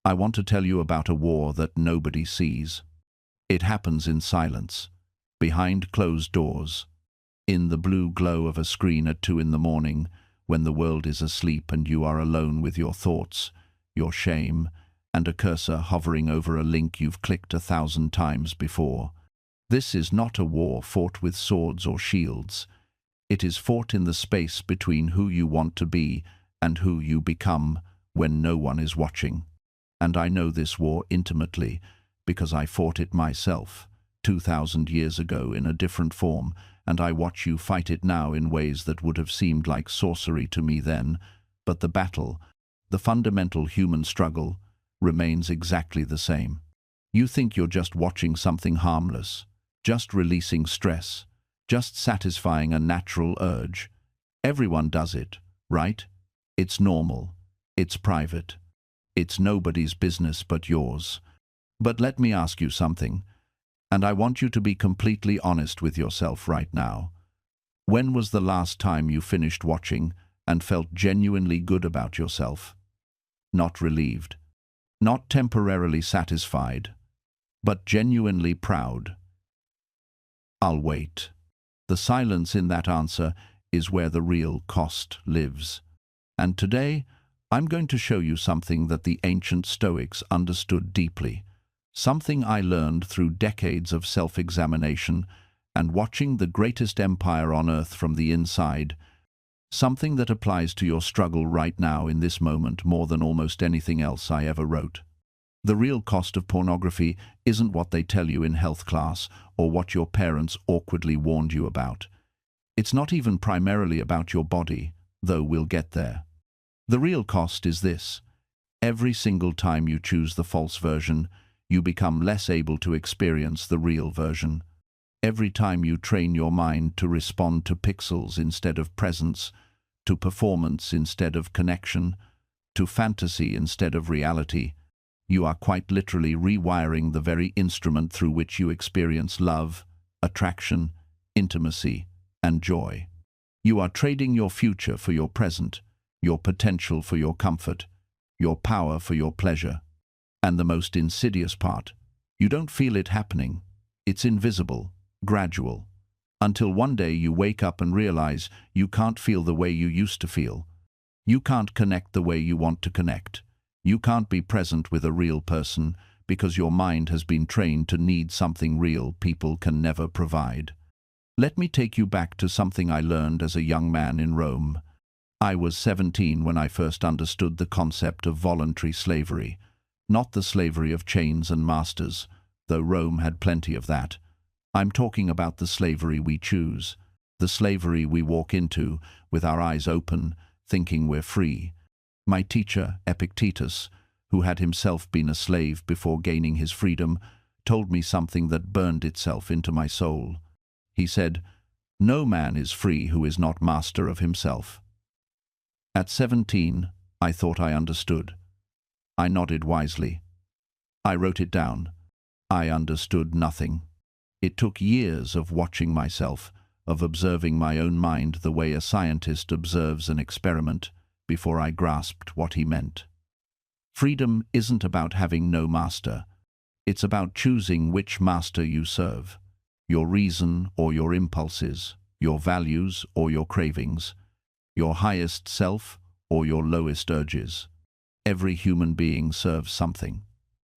I want to tell you about a war that nobody sees. It happens in silence, behind closed doors, in the blue glow of a screen at 2 in the morning, when the world is asleep and you are alone with your thoughts, your shame, and a cursor hovering over a link you've clicked 1,000 times before. This is not a war fought with swords or shields. It is fought in the space between who you want to be and who you become when no one is watching. And I know this war intimately because I fought it myself 2,000 years ago in a different form, and I watch you fight it now in ways that would have seemed like sorcery to me then. But the battle, the fundamental human struggle, remains exactly the same. You think you're just watching something harmless, just releasing stress, just satisfying a natural urge. Everyone does it, right? It's normal. It's private. It's nobody's business but yours. But let me ask you something, and I want you to be completely honest with yourself right now. When was the last time you finished watching and felt genuinely good about yourself? Not relieved, not temporarily satisfied, but genuinely proud. I'll wait. The silence in that answer is where the real cost lives. And today, I'm going to show you something that the ancient Stoics understood deeply, something I learned through decades of self-examination and watching the greatest empire on earth from the inside, something that applies to your struggle right now in this moment more than almost anything else I ever wrote. The real cost of pornography isn't what they tell you in health class or what your parents awkwardly warned you about. It's not even primarily about your body, though we'll get there. The real cost is this: every single time you choose the false version, you become less able to experience the real version. Every time you train your mind to respond to pixels instead of presence, to performance instead of connection, to fantasy instead of reality, you are quite literally rewiring the very instrument through which you experience love, attraction, intimacy, and joy. You are trading your future for your present, your potential for your comfort, your power for your pleasure. And the most insidious part, you don't feel it happening. It's invisible, gradual, until one day you wake up and realize you can't feel the way you used to feel. You can't connect the way you want to connect. You can't be present with a real person because your mind has been trained to need something real people can never provide. Let me take you back to something I learned as a young man in Rome. I was 17 when I first understood the concept of voluntary slavery. Not the slavery of chains and masters, though Rome had plenty of that. I'm talking about the slavery we choose, the slavery we walk into with our eyes open, thinking we're free. My teacher, Epictetus, who had himself been a slave before gaining his freedom, told me something that burned itself into my soul. He said, "No man is free who is not master of himself." At 17, I thought I understood. I nodded wisely. I wrote it down. I understood nothing. It took years of watching myself, of observing my own mind the way a scientist observes an experiment, before I grasped what he meant. Freedom isn't about having no master. It's about choosing which master you serve. Your reason or your impulses, your values or your cravings, your highest self or your lowest urges. Every human being serves something.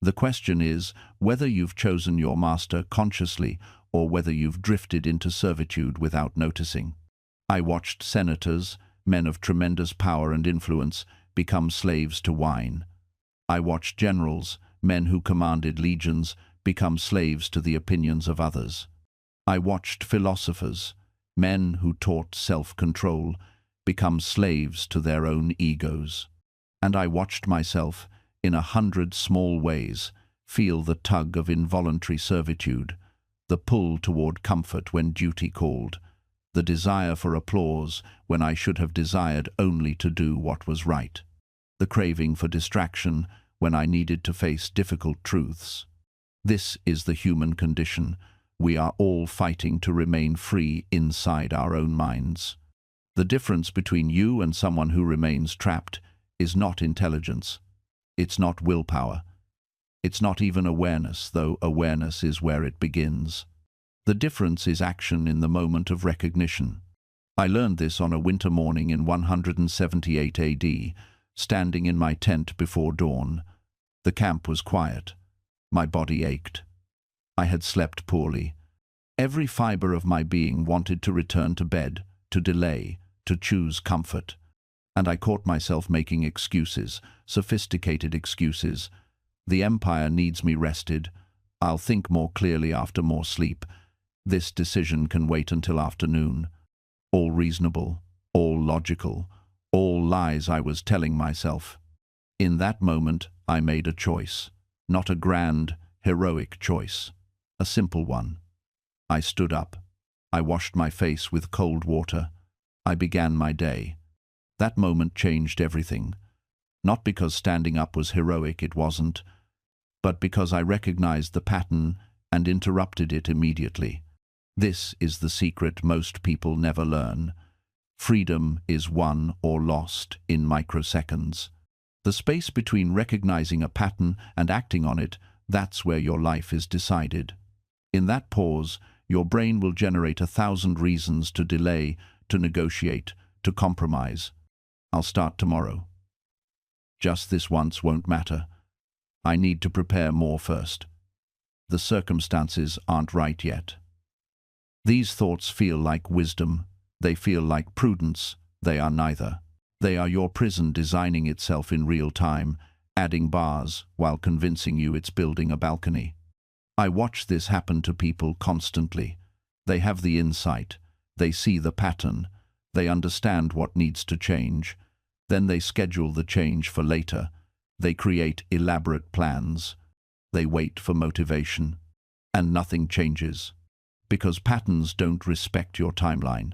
The question is whether you've chosen your master consciously or whether you've drifted into servitude without noticing. I watched senators, men of tremendous power and influence, become slaves to wine. I watched generals, men who commanded legions, become slaves to the opinions of others. I watched philosophers, men who taught self-control, become slaves to their own egos. And I watched myself, in 100 small ways, feel the tug of involuntary servitude, the pull toward comfort when duty called, the desire for applause when I should have desired only to do what was right, the craving for distraction when I needed to face difficult truths. This is the human condition. We are all fighting to remain free inside our own minds. The difference between you and someone who remains trapped is not intelligence. It's not willpower. It's not even awareness, though awareness is where it begins. The difference is action in the moment of recognition. I learned this on a winter morning in 178 AD, standing in my tent before dawn. The camp was quiet. My body ached. I had slept poorly. Every fiber of my being wanted to return to bed, to delay, to choose comfort. And I caught myself making excuses, sophisticated excuses. The empire needs me rested. I'll think more clearly after more sleep. This decision can wait until afternoon. All reasonable, all logical, all lies I was telling myself. In that moment, I made a choice. Not a grand, heroic choice. A simple one. I stood up. I washed my face with cold water. I began my day. That moment changed everything. Not because standing up was heroic, it wasn't, but because I recognized the pattern and interrupted it immediately. This is the secret most people never learn. Freedom is won or lost in microseconds. The space between recognizing a pattern and acting on it, that's where your life is decided. In that pause, your brain will generate 1,000 reasons to delay, to negotiate, to compromise. I'll start tomorrow. Just this once won't matter. I need to prepare more first. The circumstances aren't right yet. These thoughts feel like wisdom. They feel like prudence. They are neither. They are your prison designing itself in real time, adding bars while convincing you it's building a balcony. I watch this happen to people constantly. They have the insight. They see the pattern. They understand what needs to change. Then they schedule the change for later. They create elaborate plans. They wait for motivation. And nothing changes. Because patterns don't respect your timeline.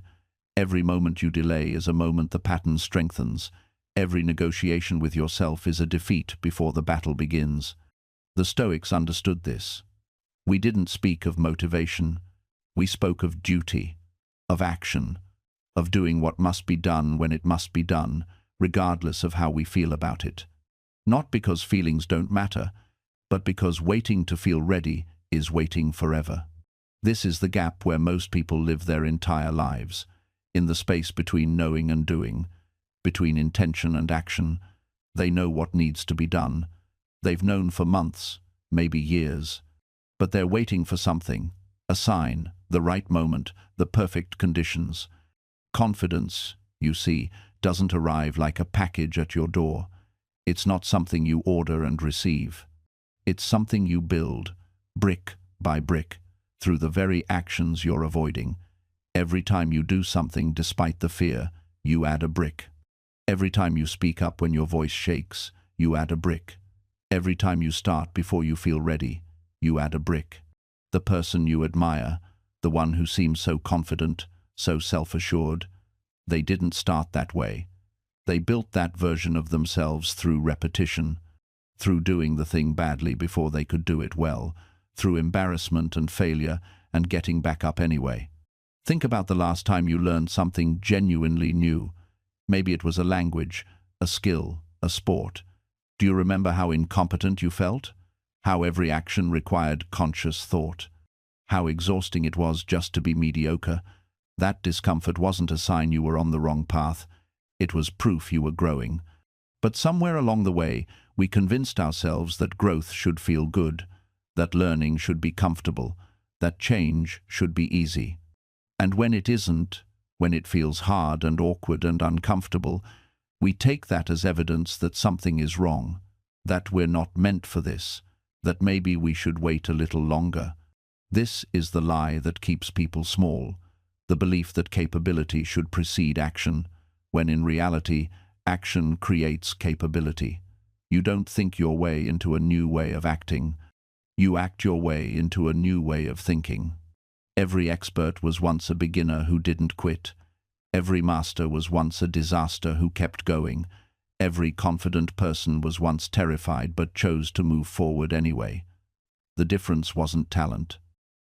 Every moment you delay is a moment the pattern strengthens. Every negotiation with yourself is a defeat before the battle begins. The Stoics understood this. We didn't speak of motivation. We spoke of duty, of action, of doing what must be done when it must be done, regardless of how we feel about it. Not because feelings don't matter, but because waiting to feel ready is waiting forever. This is the gap where most people live their entire lives, in the space between knowing and doing, between intention and action. They know what needs to be done. They've known for months, maybe years, but they're waiting for something, a sign, the right moment, the perfect conditions. Confidence, you see, doesn't arrive like a package at your door. It's not something you order and receive. It's something you build, brick by brick, through the very actions you're avoiding. Every time you do something despite the fear, you add a brick. Every time you speak up when your voice shakes, you add a brick. Every time you start before you feel ready, you add a brick. The person you admire, the one who seems so confident, so self-assured, they didn't start that way. They built that version of themselves through repetition, through doing the thing badly before they could do it well, through embarrassment and failure and getting back up anyway. Think about the last time you learned something genuinely new. Maybe it was a language, a skill, a sport. Do you remember how incompetent you felt? How every action required conscious thought? How exhausting it was just to be mediocre? That discomfort wasn't a sign you were on the wrong path. It was proof you were growing. But somewhere along the way, we convinced ourselves that growth should feel good, that learning should be comfortable, that change should be easy. And when it isn't, when it feels hard and awkward and uncomfortable, we take that as evidence that something is wrong, that we're not meant for this, that maybe we should wait a little longer. This is the lie that keeps people small, the belief that capability should precede action, when in reality, action creates capability. You don't think your way into a new way of acting. You act your way into a new way of thinking. Every expert was once a beginner who didn't quit. Every master was once a disaster who kept going. Every confident person was once terrified but chose to move forward anyway. The difference wasn't talent.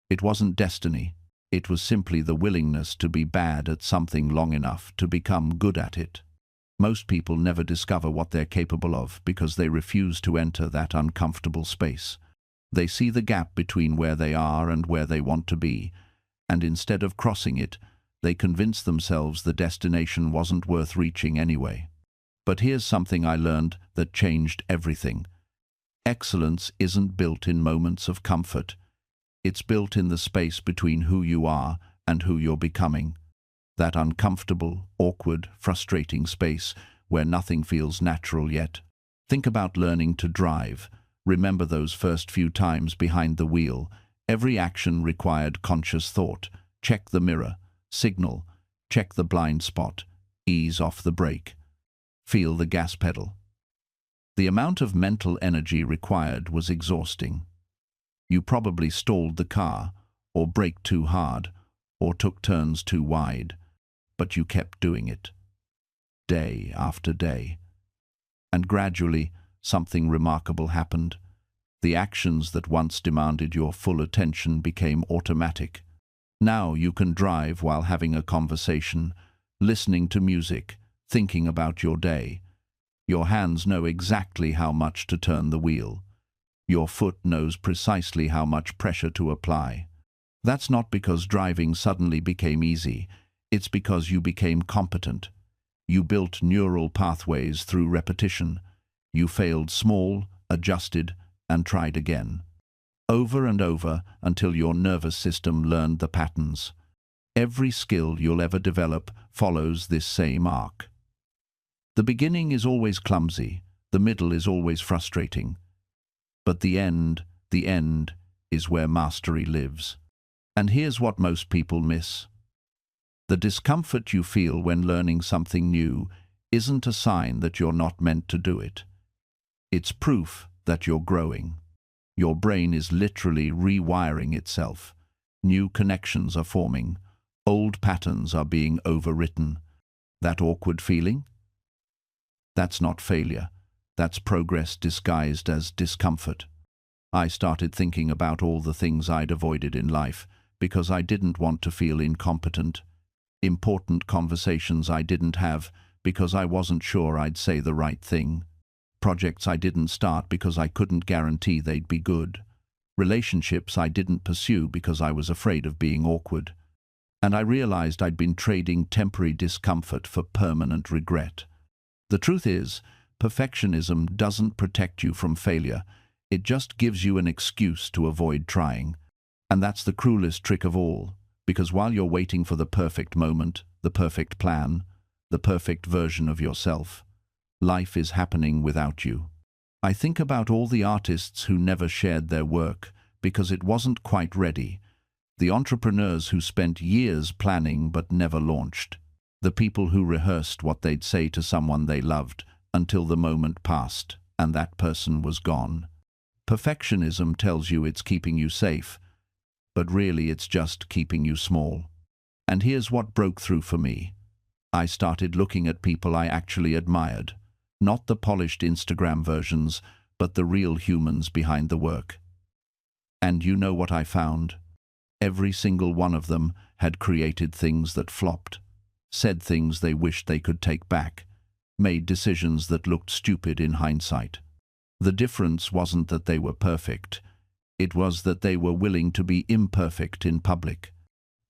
It wasn't destiny. It was simply the willingness to be bad at something long enough to become good at it. Most people never discover what they're capable of because they refuse to enter that uncomfortable space. They see the gap between where they are and where they want to be, and instead of crossing it, they convince themselves the destination wasn't worth reaching anyway. But here's something I learned that changed everything. Excellence isn't built in moments of comfort. It's built in the space between who you are and who you're becoming. That uncomfortable, awkward, frustrating space where nothing feels natural yet. Think about learning to drive. Remember those first few times behind the wheel. Every action required conscious thought. Check the mirror, signal, check the blind spot, ease off the brake, feel the gas pedal. The amount of mental energy required was exhausting. You probably stalled the car, or braked too hard, or took turns too wide, but you kept doing it, day after day. And gradually, something remarkable happened. The actions that once demanded your full attention became automatic. Now you can drive while having a conversation, listening to music, thinking about your day. Your hands know exactly how much to turn the wheel. Your foot knows precisely how much pressure to apply. That's not because driving suddenly became easy. It's because you became competent. You built neural pathways through repetition. You failed small, adjusted, and tried again. Over and over until your nervous system learned the patterns. Every skill you'll ever develop follows this same arc. The beginning is always clumsy, the middle is always frustrating. But the end is where mastery lives. And here's what most people miss. The discomfort you feel when learning something new isn't a sign that you're not meant to do it. It's proof that you're growing. Your brain is literally rewiring itself. New connections are forming. Old patterns are being overwritten. That awkward feeling? That's not failure. That's progress disguised as discomfort. I started thinking about all the things I'd avoided in life because I didn't want to feel incompetent. Important conversations I didn't have because I wasn't sure I'd say the right thing. Projects I didn't start because I couldn't guarantee they'd be good. Relationships I didn't pursue because I was afraid of being awkward. And I realized I'd been trading temporary discomfort for permanent regret. The truth is, perfectionism doesn't protect you from failure. It just gives you an excuse to avoid trying. And that's the cruelest trick of all, because while you're waiting for the perfect moment, the perfect plan, the perfect version of yourself, life is happening without you. I think about all the artists who never shared their work because it wasn't quite ready, the entrepreneurs who spent years planning but never launched, the people who rehearsed what they'd say to someone they loved until the moment passed and that person was gone. Perfectionism tells you it's keeping you safe, but really it's just keeping you small. And here's what broke through for me. I started looking at people I actually admired. Not the polished Instagram versions, but the real humans behind the work. And you know what I found? Every single one of them had created things that flopped, said things they wished they could take back, made decisions that looked stupid in hindsight. The difference wasn't that they were perfect. It was that they were willing to be imperfect in public.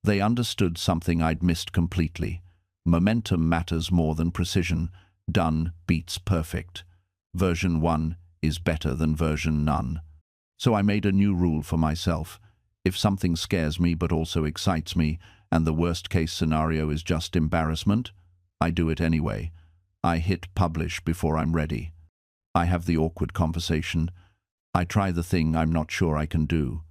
They understood something I'd missed completely. Momentum matters more than precision. Done beats perfect. Version 1 is better than version none. So I made a new rule for myself. If something scares me but also excites me, and the worst-case scenario is just embarrassment, I do it anyway. I hit publish before I'm ready. I have the awkward conversation. I try the thing I'm not sure I can do.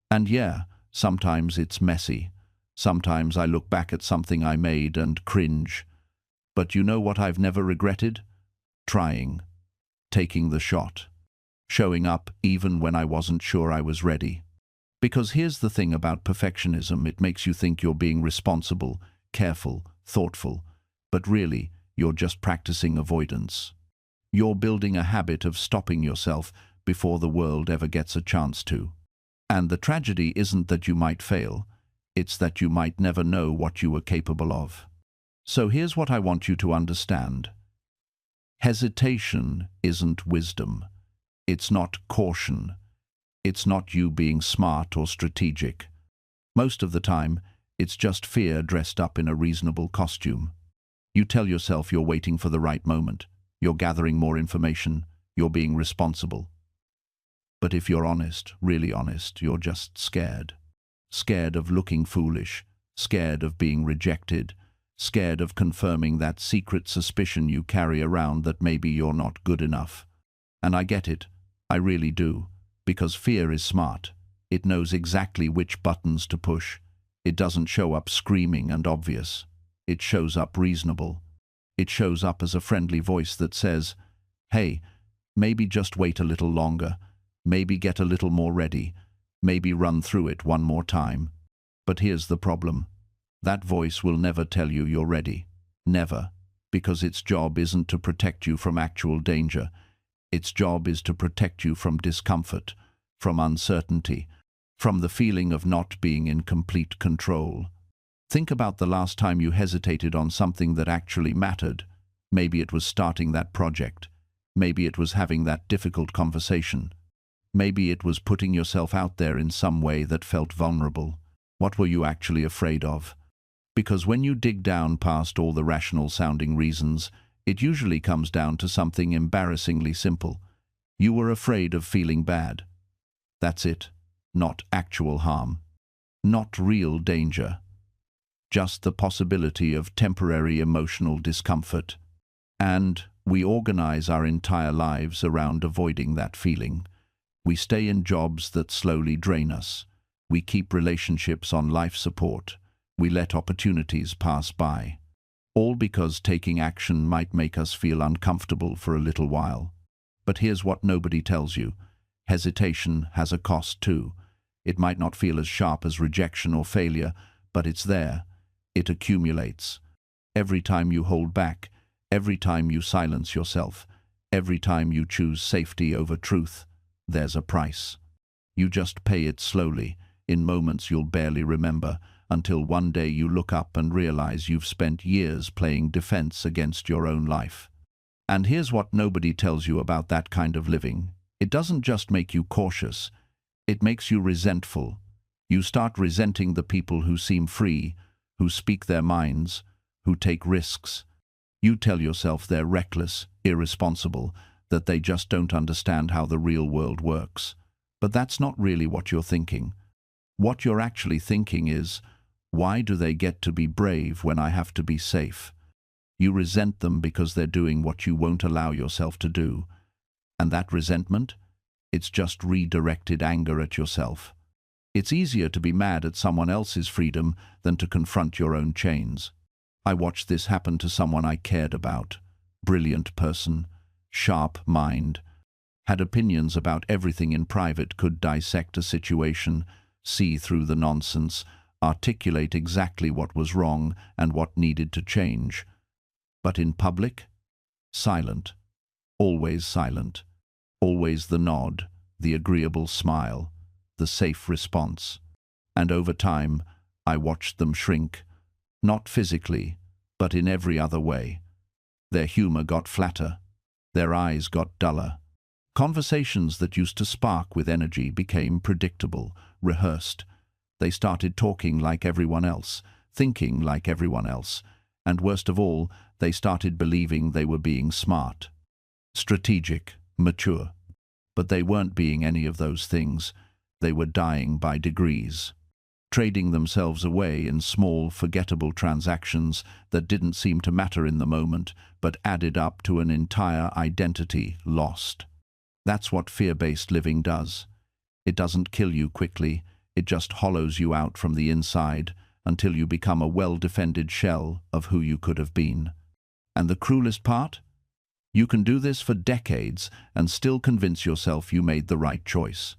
And yeah, sometimes it's messy. Sometimes I look back at something I made and cringe. But you know what I've never regretted? Trying. Taking the shot. Showing up even when I wasn't sure I was ready. Because here's the thing about perfectionism, it makes you think you're being responsible, careful, thoughtful, but really, you're just practicing avoidance. You're building a habit of stopping yourself before the world ever gets a chance to. And the tragedy isn't that you might fail, it's that you might never know what you were capable of. So here's what I want you to understand. Hesitation isn't wisdom. It's not caution. It's not you being smart or strategic. Most of the time, it's just fear dressed up in a reasonable costume. You tell yourself you're waiting for the right moment. You're gathering more information. You're being responsible. But if you're honest, really honest, you're just scared. Scared of looking foolish. Scared of being rejected. Scared of confirming that secret suspicion you carry around that maybe you're not good enough. And I get it. I really do. Because fear is smart. It knows exactly which buttons to push. It doesn't show up screaming and obvious. It shows up reasonable. It shows up as a friendly voice that says, hey, maybe just wait a little longer. Maybe get a little more ready. Maybe run through it one more time. But here's the problem. That voice will never tell you you're ready. Never. Because its job isn't to protect you from actual danger. Its job is to protect you from discomfort, from uncertainty, from the feeling of not being in complete control. Think about the last time you hesitated on something that actually mattered. Maybe it was starting that project. Maybe it was having that difficult conversation. Maybe it was putting yourself out there in some way that felt vulnerable. What were you actually afraid of? Because when you dig down past all the rational-sounding reasons, it usually comes down to something embarrassingly simple. You were afraid of feeling bad. That's it. Not actual harm. Not real danger. Just the possibility of temporary emotional discomfort. And we organize our entire lives around avoiding that feeling. We stay in jobs that slowly drain us. We keep relationships on life support. We let opportunities pass by. All because taking action might make us feel uncomfortable for a little while. But here's what nobody tells you. Hesitation has a cost too. It might not feel as sharp as rejection or failure, but it's there. It accumulates. Every time you hold back, every time you silence yourself, every time you choose safety over truth, there's a price. You just pay it slowly, in moments you'll barely remember, until one day you look up and realize you've spent years playing defense against your own life. And here's what nobody tells you about that kind of living. It doesn't just make you cautious, it makes you resentful. You start resenting the people who seem free, who speak their minds, who take risks. You tell yourself they're reckless, irresponsible, that they just don't understand how the real world works. But that's not really what you're thinking. What you're actually thinking is, why do they get to be brave when I have to be safe? You resent them because they're doing what you won't allow yourself to do. And that resentment? It's just redirected anger at yourself. It's easier to be mad at someone else's freedom than to confront your own chains. I watched this happen to someone I cared about. Brilliant person, sharp mind, had opinions about everything in private, could dissect a situation, see through the nonsense, articulate exactly what was wrong and what needed to change. But in public, silent, always silent, always the nod, the agreeable smile, the safe response. And over time, I watched them shrink, not physically, but in every other way. Their humor got flatter, their eyes got duller. Conversations that used to spark with energy became predictable, rehearsed. They started talking like everyone else, thinking like everyone else, and worst of all, they started believing they were being smart, strategic, mature. But they weren't being any of those things. They were dying by degrees, trading themselves away in small, forgettable transactions that didn't seem to matter in the moment, but added up to an entire identity lost. That's what fear-based living does. It doesn't kill you quickly. It just hollows you out from the inside until you become a well-defended shell of who you could have been. And the cruelest part? You can do this for decades and still convince yourself you made the right choice.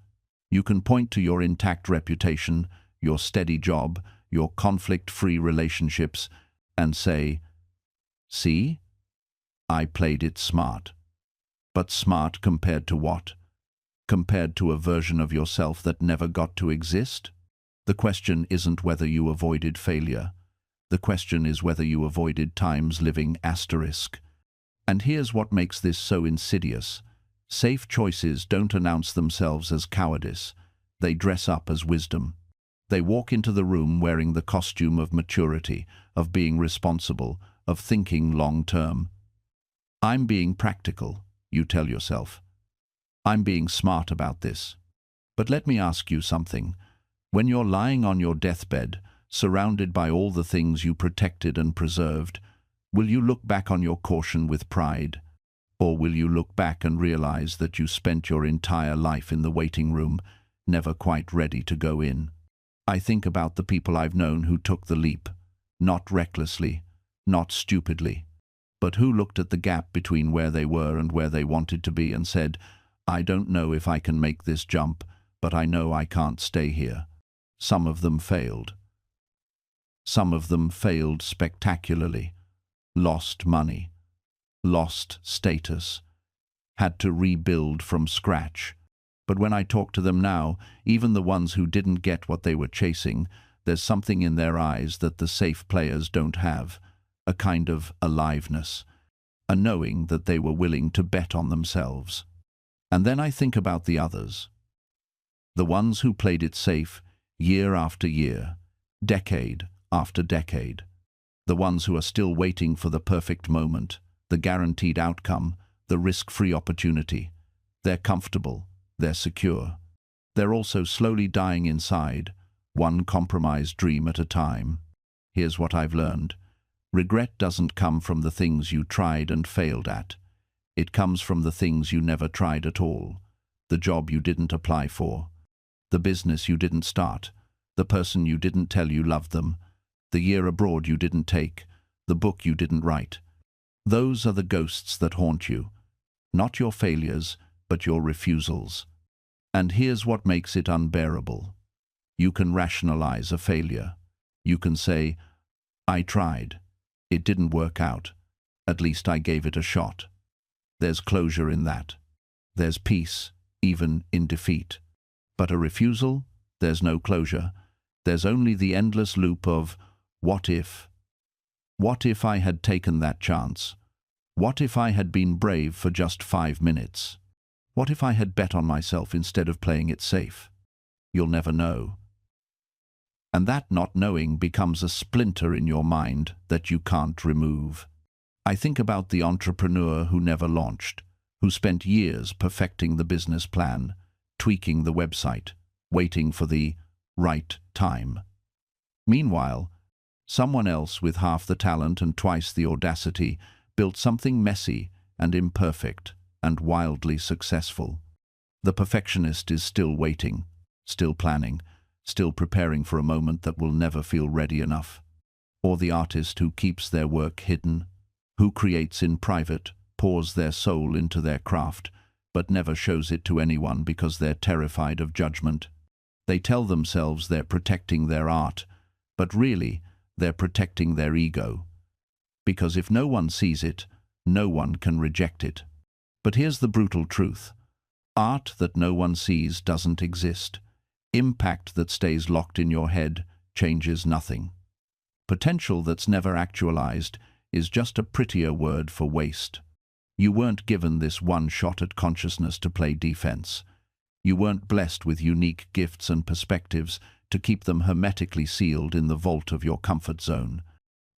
You can point to your intact reputation, your steady job, your conflict-free relationships, and say, "See? I played it smart." But smart compared to what? Compared to a version of yourself that never got to exist? The question isn't whether you avoided failure. The question is whether you avoided time's living asterisk. And here's what makes this so insidious. Safe choices don't announce themselves as cowardice. They dress up as wisdom. They walk into the room wearing the costume of maturity, of being responsible, of thinking long-term. I'm being practical, you tell yourself. I'm being smart about this. But let me ask you something. When you're lying on your deathbed, surrounded by all the things you protected and preserved, will you look back on your caution with pride? Or will you look back and realize that you spent your entire life in the waiting room, never quite ready to go in? I think about the people I've known who took the leap, not recklessly, not stupidly, but who looked at the gap between where they were and where they wanted to be and said, I don't know if I can make this jump, but I know I can't stay here. Some of them failed. Some of them failed spectacularly, lost money, lost status, had to rebuild from scratch. But when I talk to them now, even the ones who didn't get what they were chasing, there's something in their eyes that the safe players don't have, a kind of aliveness, a knowing that they were willing to bet on themselves. And then I think about the others, the ones who played it safe year after year, decade after decade, the ones who are still waiting for the perfect moment, the guaranteed outcome, the risk-free opportunity. They're comfortable. They're secure. They're also slowly dying inside, one compromised dream at a time. Here's what I've learned. Regret doesn't come from the things you tried and failed at. It comes from the things you never tried at all. The job you didn't apply for. The business you didn't start. The person you didn't tell you loved them. The year abroad you didn't take. The book you didn't write. Those are the ghosts that haunt you. Not your failures, but your refusals. And here's what makes it unbearable. You can rationalize a failure. You can say, I tried. It didn't work out. At least I gave it a shot. There's closure in that. There's peace, even in defeat. But a refusal? There's no closure. There's only the endless loop of, what if? What if I had taken that chance? What if I had been brave for just 5 minutes? What if I had bet on myself instead of playing it safe? You'll never know. And that not knowing becomes a splinter in your mind that you can't remove. I think about the entrepreneur who never launched, who spent years perfecting the business plan, tweaking the website, waiting for the right time. Meanwhile, someone else with half the talent and twice the audacity built something messy and imperfect and wildly successful. The perfectionist is still waiting, still planning, still preparing for a moment that will never feel ready enough. Or the artist who keeps their work hidden, who creates in private, pours their soul into their craft, but never shows it to anyone because they're terrified of judgment. They tell themselves they're protecting their art, but really, they're protecting their ego. Because if no one sees it, no one can reject it. But here's the brutal truth. Art that no one sees doesn't exist. Impact that stays locked in your head changes nothing. Potential that's never actualized is just a prettier word for waste. You weren't given this one shot at consciousness to play defense. You weren't blessed with unique gifts and perspectives to keep them hermetically sealed in the vault of your comfort zone.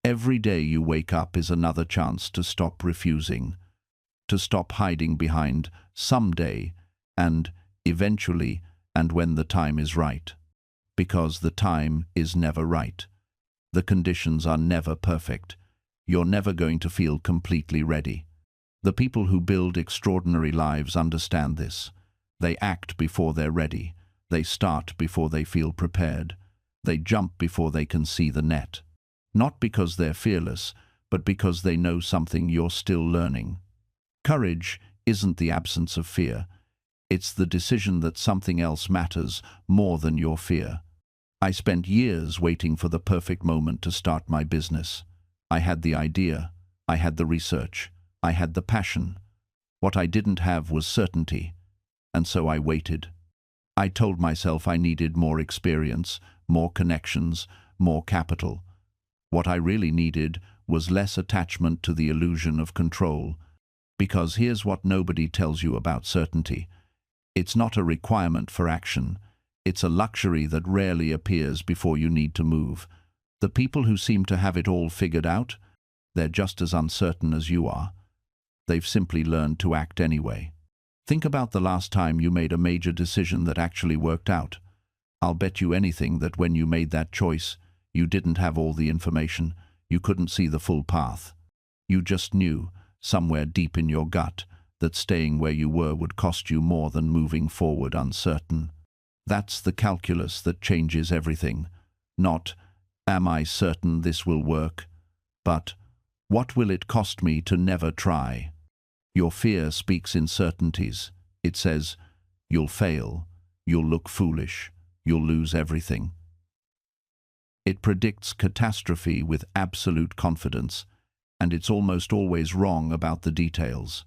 Every day you wake up is another chance to stop refusing, to stop hiding behind someday and eventually and when the time is right. Because the time is never right. The conditions are never perfect. You're never going to feel completely ready. The people who build extraordinary lives understand this. They act before they're ready. They start before they feel prepared. They jump before they can see the net. Not because they're fearless, but because they know something you're still learning. Courage isn't the absence of fear. It's the decision that something else matters more than your fear. I spent years waiting for the perfect moment to start my business. I had the idea. I had the research. I had the passion. What I didn't have was certainty. And so I waited. I told myself I needed more experience, more connections, more capital. What I really needed was less attachment to the illusion of control Because here's what nobody tells you about certainty. It's not a requirement for action. It's a luxury that rarely appears before you need to move. The people who seem to have it all figured out, they're just as uncertain as you are. They've simply learned to act anyway. Think about the last time you made a major decision that actually worked out. I'll bet you anything that when you made that choice, you didn't have all the information. You couldn't see the full path. You just knew, somewhere deep in your gut, that staying where you were would cost you more than moving forward uncertain. That's the calculus that changes everything. Not, am I certain this will work? But, what will it cost me to never try? Your fear speaks in certainties. It says, you'll fail, you'll look foolish, you'll lose everything. It predicts catastrophe with absolute confidence, and it's almost always wrong about the details.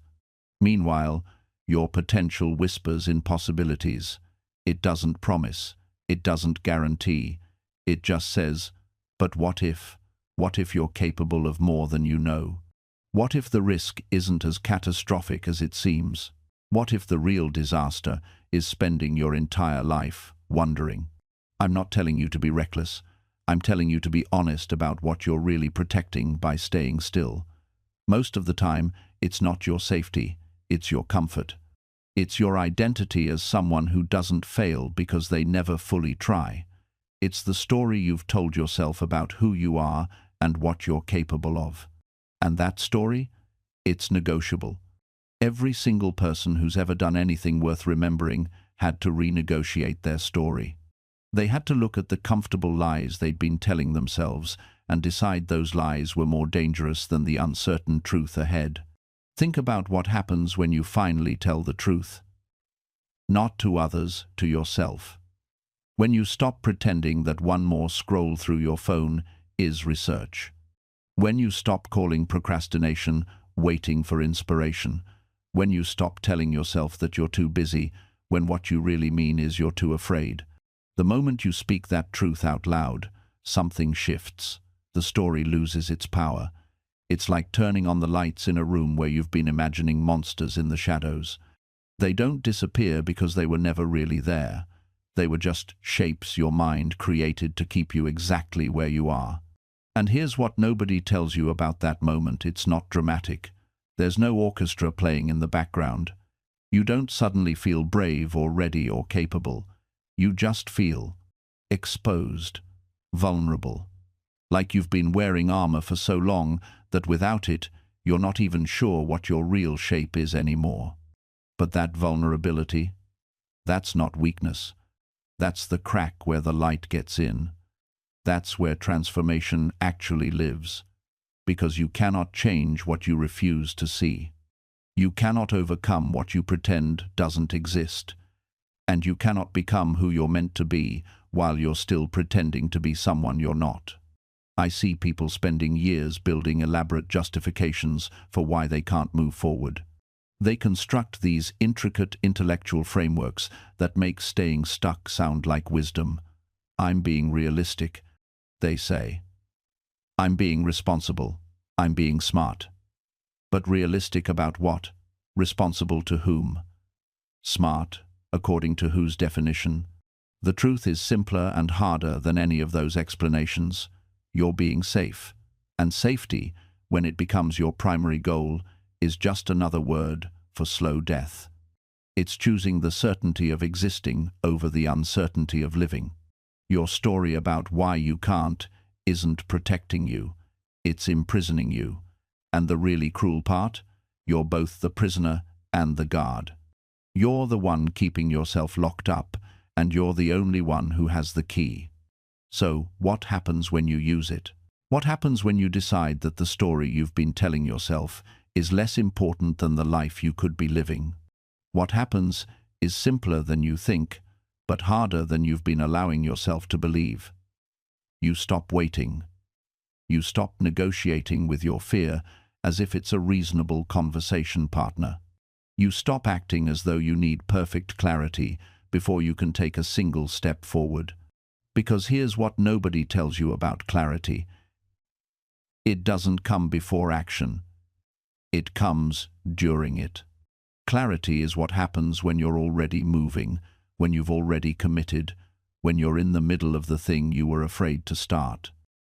Meanwhile, your potential whispers in possibilities. It doesn't promise, it doesn't guarantee, it just says, but what if? What if you're capable of more than you know? What if the risk isn't as catastrophic as it seems? What if the real disaster is spending your entire life wondering? I'm not telling you to be reckless. I'm telling you to be honest about what you're really protecting by staying still. Most of the time, it's not your safety, it's your comfort. It's your identity as someone who doesn't fail because they never fully try. It's the story you've told yourself about who you are and what you're capable of. And that story? It's negotiable. Every single person who's ever done anything worth remembering had to renegotiate their story. They had to look at the comfortable lies they'd been telling themselves and decide those lies were more dangerous than the uncertain truth ahead. Think about what happens when you finally tell the truth. Not to others, to yourself. When you stop pretending that one more scroll through your phone is research. When you stop calling procrastination waiting for inspiration. When you stop telling yourself that you're too busy when what you really mean is you're too afraid. The moment you speak that truth out loud, something shifts. The story loses its power. It's like turning on the lights in a room where you've been imagining monsters in the shadows. They don't disappear because they were never really there. They were just shapes your mind created to keep you exactly where you are. And here's what nobody tells you about that moment. It's not dramatic. There's no orchestra playing in the background. You don't suddenly feel brave or ready or capable. You just feel exposed, vulnerable, like you've been wearing armor for so long that without it, you're not even sure what your real shape is anymore. But that vulnerability, that's not weakness. That's the crack where the light gets in. That's where transformation actually lives. Because you cannot change what you refuse to see. You cannot overcome what you pretend doesn't exist. And you cannot become who you're meant to be while you're still pretending to be someone you're not. I see people spending years building elaborate justifications for why they can't move forward. They construct these intricate intellectual frameworks that make staying stuck sound like wisdom. I'm being realistic, they say. I'm being responsible. I'm being smart. But realistic about what? Responsible to whom? Smart, according to whose definition? The truth is simpler and harder than any of those explanations. You're being safe. And safety, when it becomes your primary goal, is just another word for slow death. It's choosing the certainty of existing over the uncertainty of living. Your story about why you can't isn't protecting you, it's imprisoning you. And the really cruel part? You're both the prisoner and the guard. You're the one keeping yourself locked up, and you're the only one who has the key. So, what happens when you use it? What happens when you decide that the story you've been telling yourself is less important than the life you could be living? What happens is simpler than you think, but harder than you've been allowing yourself to believe. You stop waiting. You stop negotiating with your fear as if it's a reasonable conversation partner. You stop acting as though you need perfect clarity before you can take a single step forward. Because here's what nobody tells you about clarity. It doesn't come before action. It comes during it. Clarity is what happens when you're already moving, when you've already committed, when you're in the middle of the thing you were afraid to start.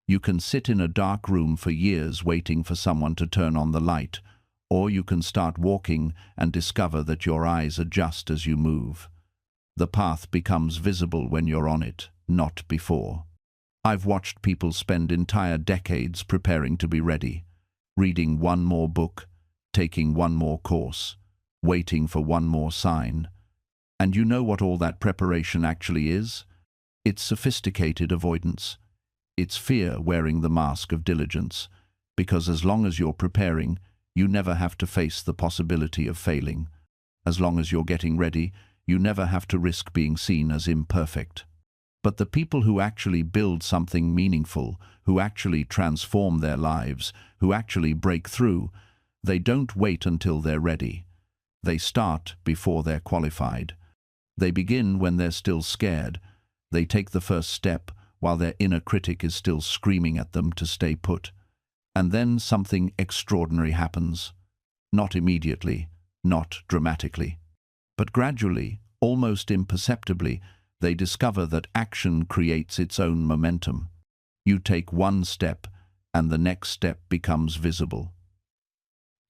You can sit in a dark room for years waiting for someone to turn on the light, or you can start walking and discover that your eyes adjust as you move. The path becomes visible when you're on it, not before. I've watched people spend entire decades preparing to be ready, reading one more book, taking one more course, waiting for one more sign. And you know what all that preparation actually is? It's sophisticated avoidance. It's fear wearing the mask of diligence, because as long as you're preparing, you never have to face the possibility of failing. As long as you're getting ready, you never have to risk being seen as imperfect. But the people who actually build something meaningful, who actually transform their lives, who actually break through, they don't wait until they're ready. They start before they're qualified. They begin when they're still scared. They take the first step while their inner critic is still screaming at them to stay put. And then something extraordinary happens. Not immediately, not dramatically. But gradually, almost imperceptibly, they discover that action creates its own momentum. You take one step, and the next step becomes visible.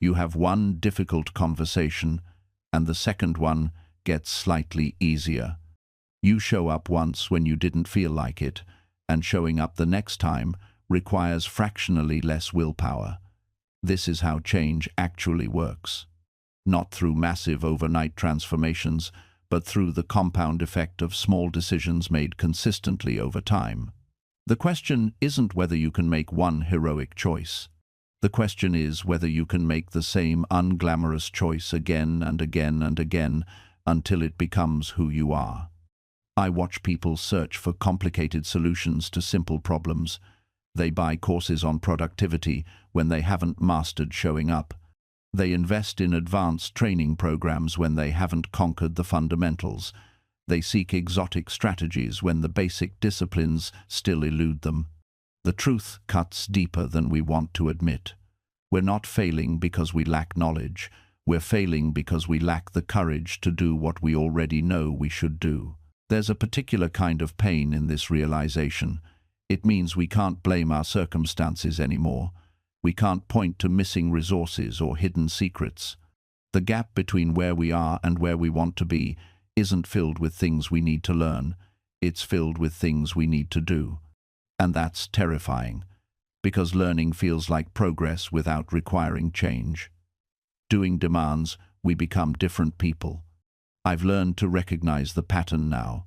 You have one difficult conversation, and the second one gets slightly easier. You show up once when you didn't feel like it, and showing up the next time requires fractionally less willpower. This is how change actually works. Not through massive overnight transformations, but through the compound effect of small decisions made consistently over time. The question isn't whether you can make one heroic choice. The question is whether you can make the same unglamorous choice again and again and again until it becomes who you are. I watch people search for complicated solutions to simple problems. They buy courses on productivity when they haven't mastered showing up. They invest in advanced training programs when they haven't conquered the fundamentals. They seek exotic strategies when the basic disciplines still elude them. The truth cuts deeper than we want to admit. We're not failing because we lack knowledge. We're failing because we lack the courage to do what we already know we should do. There's a particular kind of pain in this realization. It means we can't blame our circumstances anymore. We can't point to missing resources or hidden secrets. The gap between where we are and where we want to be isn't filled with things we need to learn. It's filled with things we need to do. And that's terrifying, because learning feels like progress without requiring change. Doing demands we become different people. I've learned to recognize the pattern now.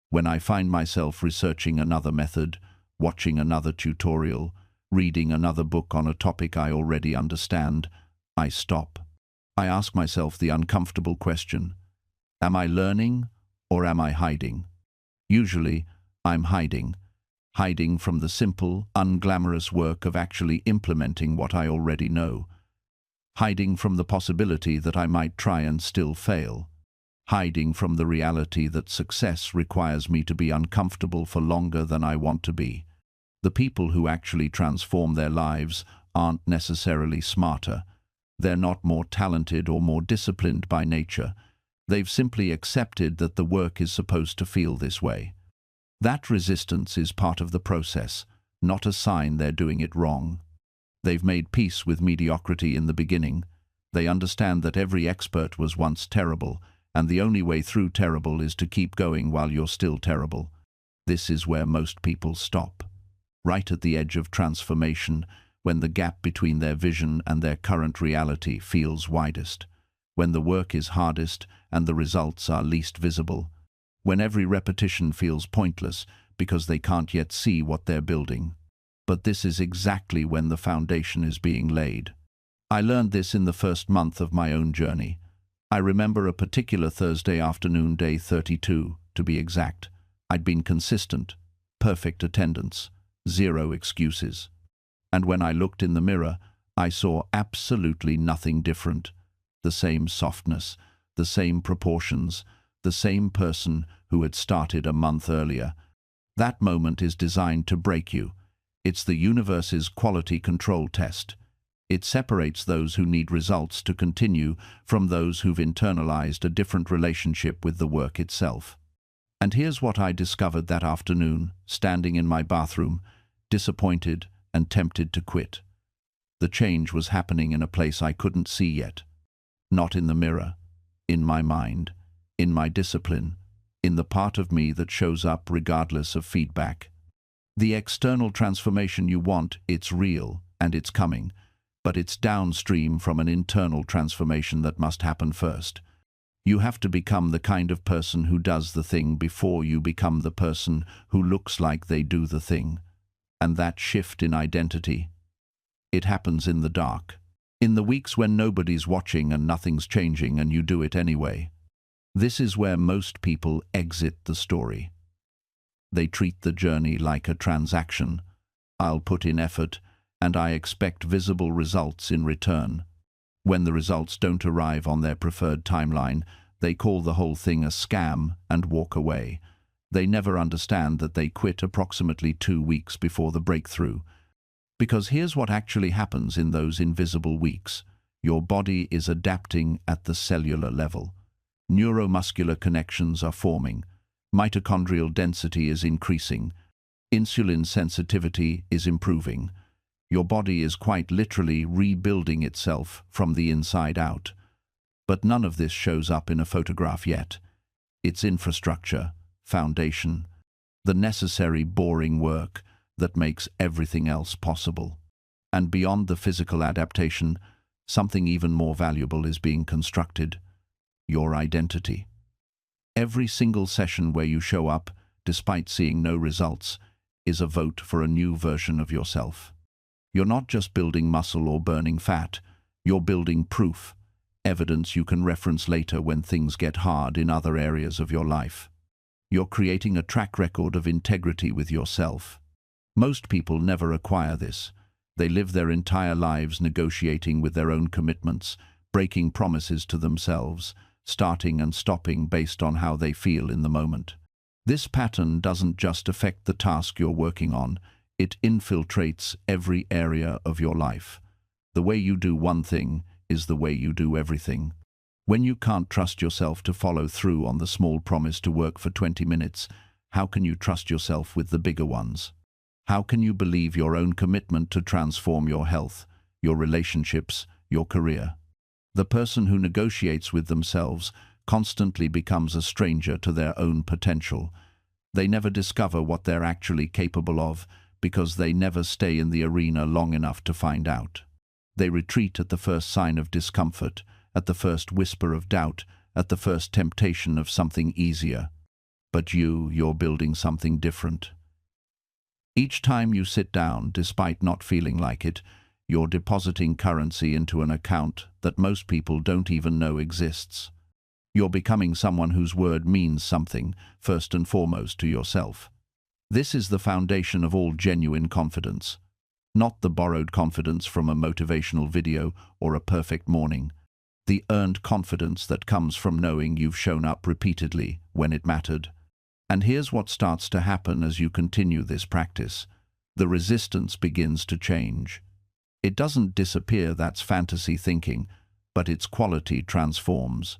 When I find myself researching another method, watching another tutorial, reading another book on a topic I already understand, I stop. I ask myself the uncomfortable question: am I learning or am I hiding? Usually, I'm hiding from the simple, unglamorous work of actually implementing what I already know. Hiding from the possibility that I might try and still fail. Hiding from the reality that success requires me to be uncomfortable for longer than I want to be. The people who actually transform their lives aren't necessarily smarter. They're not more talented or more disciplined by nature. They've simply accepted that the work is supposed to feel this way. That resistance is part of the process, not a sign they're doing it wrong. They've made peace with mediocrity in the beginning. They understand that every expert was once terrible, and the only way through terrible is to keep going while you're still terrible. This is where most people stop. Right at the edge of transformation, when the gap between their vision and their current reality feels widest, when the work is hardest and the results are least visible, when every repetition feels pointless because they can't yet see what they're building. But this is exactly when the foundation is being laid. I learned this in the first month of my own journey. I remember a particular Thursday afternoon, day 32, to be exact. I'd been consistent, perfect attendance, zero excuses. And when I looked in the mirror, I saw absolutely nothing different. The same softness, the same proportions, the same person who had started a month earlier. That moment is designed to break you. It's the universe's quality control test. It separates those who need results to continue from those who've internalized a different relationship with the work itself. And here's what I discovered that afternoon, standing in my bathroom, disappointed and tempted to quit. The change was happening in a place I couldn't see yet. Not in the mirror, in my mind, in my discipline, in the part of me that shows up regardless of feedback. The external transformation you want, it's real and it's coming, but it's downstream from an internal transformation that must happen first. You have to become the kind of person who does the thing before you become the person who looks like they do the thing. And that shift in identity, it happens in the dark. In the weeks when nobody's watching and nothing's changing and you do it anyway. This is where most people exit the story. They treat the journey like a transaction. I'll put in effort, and I expect visible results in return. When the results don't arrive on their preferred timeline, they call the whole thing a scam and walk away. They never understand that they quit approximately 2 weeks before the breakthrough. Because here's what actually happens in those invisible weeks. Your body is adapting at the cellular level. Neuromuscular connections are forming. Mitochondrial density is increasing. Insulin sensitivity is improving. Your body is quite literally rebuilding itself from the inside out. But none of this shows up in a photograph yet. It's infrastructure, foundation, the necessary boring work that makes everything else possible. And beyond the physical adaptation, something even more valuable is being constructed: your identity. Every single session where you show up, despite seeing no results, is a vote for a new version of yourself. You're not just building muscle or burning fat, you're building proof, evidence you can reference later when things get hard in other areas of your life. You're creating a track record of integrity with yourself. Most people never acquire this. They live their entire lives negotiating with their own commitments, breaking promises to themselves, starting and stopping based on how they feel in the moment. This pattern doesn't just affect the task you're working on, it infiltrates every area of your life. The way you do one thing is the way you do everything. When you can't trust yourself to follow through on the small promise to work for 20 minutes, how can you trust yourself with the bigger ones? How can you believe your own commitment to transform your health, your relationships, your career? The person who negotiates with themselves constantly becomes a stranger to their own potential. They never discover what they're actually capable of because they never stay in the arena long enough to find out. They retreat at the first sign of discomfort, at the first whisper of doubt, at the first temptation of something easier. But you're building something different. Each time you sit down, despite not feeling like it, you're depositing currency into an account that most people don't even know exists. You're becoming someone whose word means something, first and foremost to yourself. This is the foundation of all genuine confidence. Not the borrowed confidence from a motivational video or a perfect morning. The earned confidence that comes from knowing you've shown up repeatedly when it mattered. And here's what starts to happen as you continue this practice. The resistance begins to change. It doesn't disappear, that's fantasy thinking, but its quality transforms.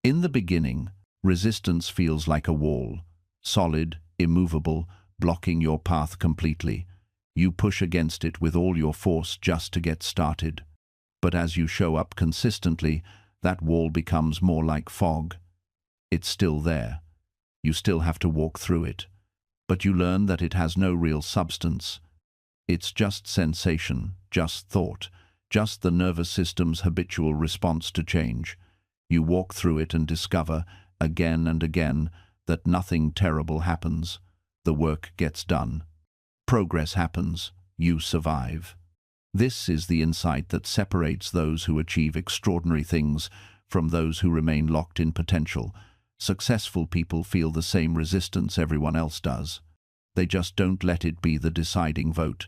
In the beginning, resistance feels like a wall, solid, immovable, blocking your path completely. You push against it with all your force just to get started. But as you show up consistently, that wall becomes more like fog. It's still there. You still have to walk through it, but you learn that it has no real substance. It's just sensation, just thought, just the nervous system's habitual response to change. You walk through it and discover, again and again, that nothing terrible happens. The work gets done. Progress happens. You survive. This is the insight that separates those who achieve extraordinary things from those who remain locked in potential. Successful people feel the same resistance everyone else does. They just don't let it be the deciding vote.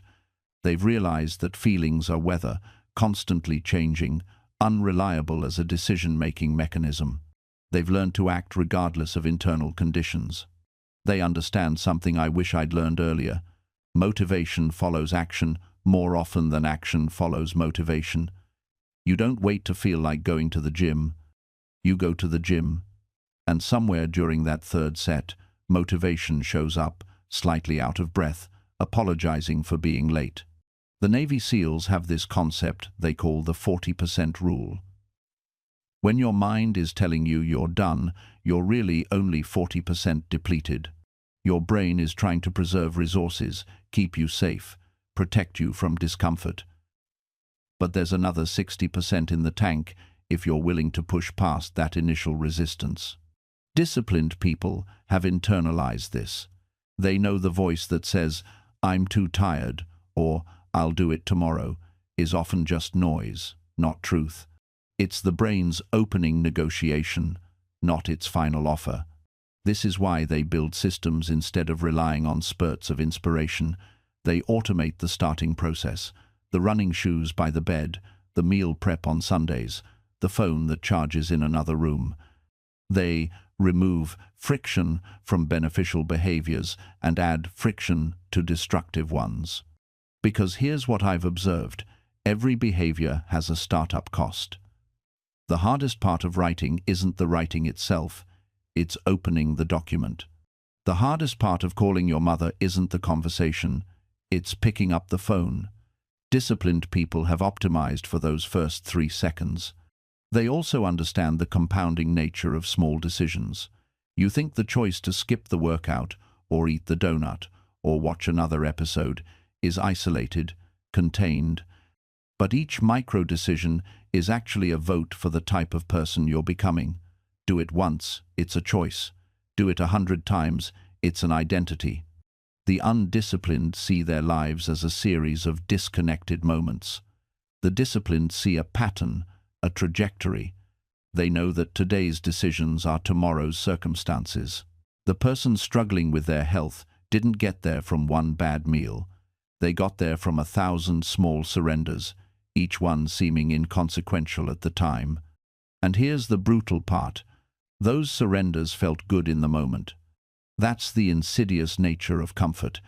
They've realized that feelings are weather, constantly changing, unreliable as a decision-making mechanism. They've learned to act regardless of internal conditions. They understand something I wish I'd learned earlier. Motivation follows action More often than action follows motivation. You don't wait to feel like going to the gym. You go to the gym, and somewhere during that third set, motivation shows up, slightly out of breath, apologizing for being late. The Navy SEALs have this concept they call the 40% rule. When your mind is telling you you're done, you're really only 40% depleted. Your brain is trying to preserve resources, keep you safe, protect you from discomfort. But there's another 60% in the tank if you're willing to push past that initial resistance. Disciplined people have internalized this. They know the voice that says, "I'm too tired," or "I'll do it tomorrow," is often just noise, not truth. It's the brain's opening negotiation, not its final offer. This is why they build systems instead of relying on spurts of inspiration. They automate the starting process, the running shoes by the bed, the meal prep on Sundays, the phone that charges in another room. They remove friction from beneficial behaviors and add friction to destructive ones. Because here's what I've observed: every behavior has a startup cost. The hardest part of writing isn't the writing itself, it's opening the document. The hardest part of calling your mother isn't the conversation, it's picking up the phone. Disciplined people have optimized for those first 3 seconds. They also understand the compounding nature of small decisions. You think the choice to skip the workout, or eat the donut, or watch another episode is isolated, contained, but each micro-decision is actually a vote for the type of person you're becoming. Do it once, it's a choice. Do it 100 times, it's an identity. The undisciplined see their lives as a series of disconnected moments. The disciplined see a pattern, a trajectory. They know that today's decisions are tomorrow's circumstances. The person struggling with their health didn't get there from one bad meal. They got there from 1,000 small surrenders, each one seeming inconsequential at the time. And here's the brutal part: those surrenders felt good in the moment. That's the insidious nature of comfort.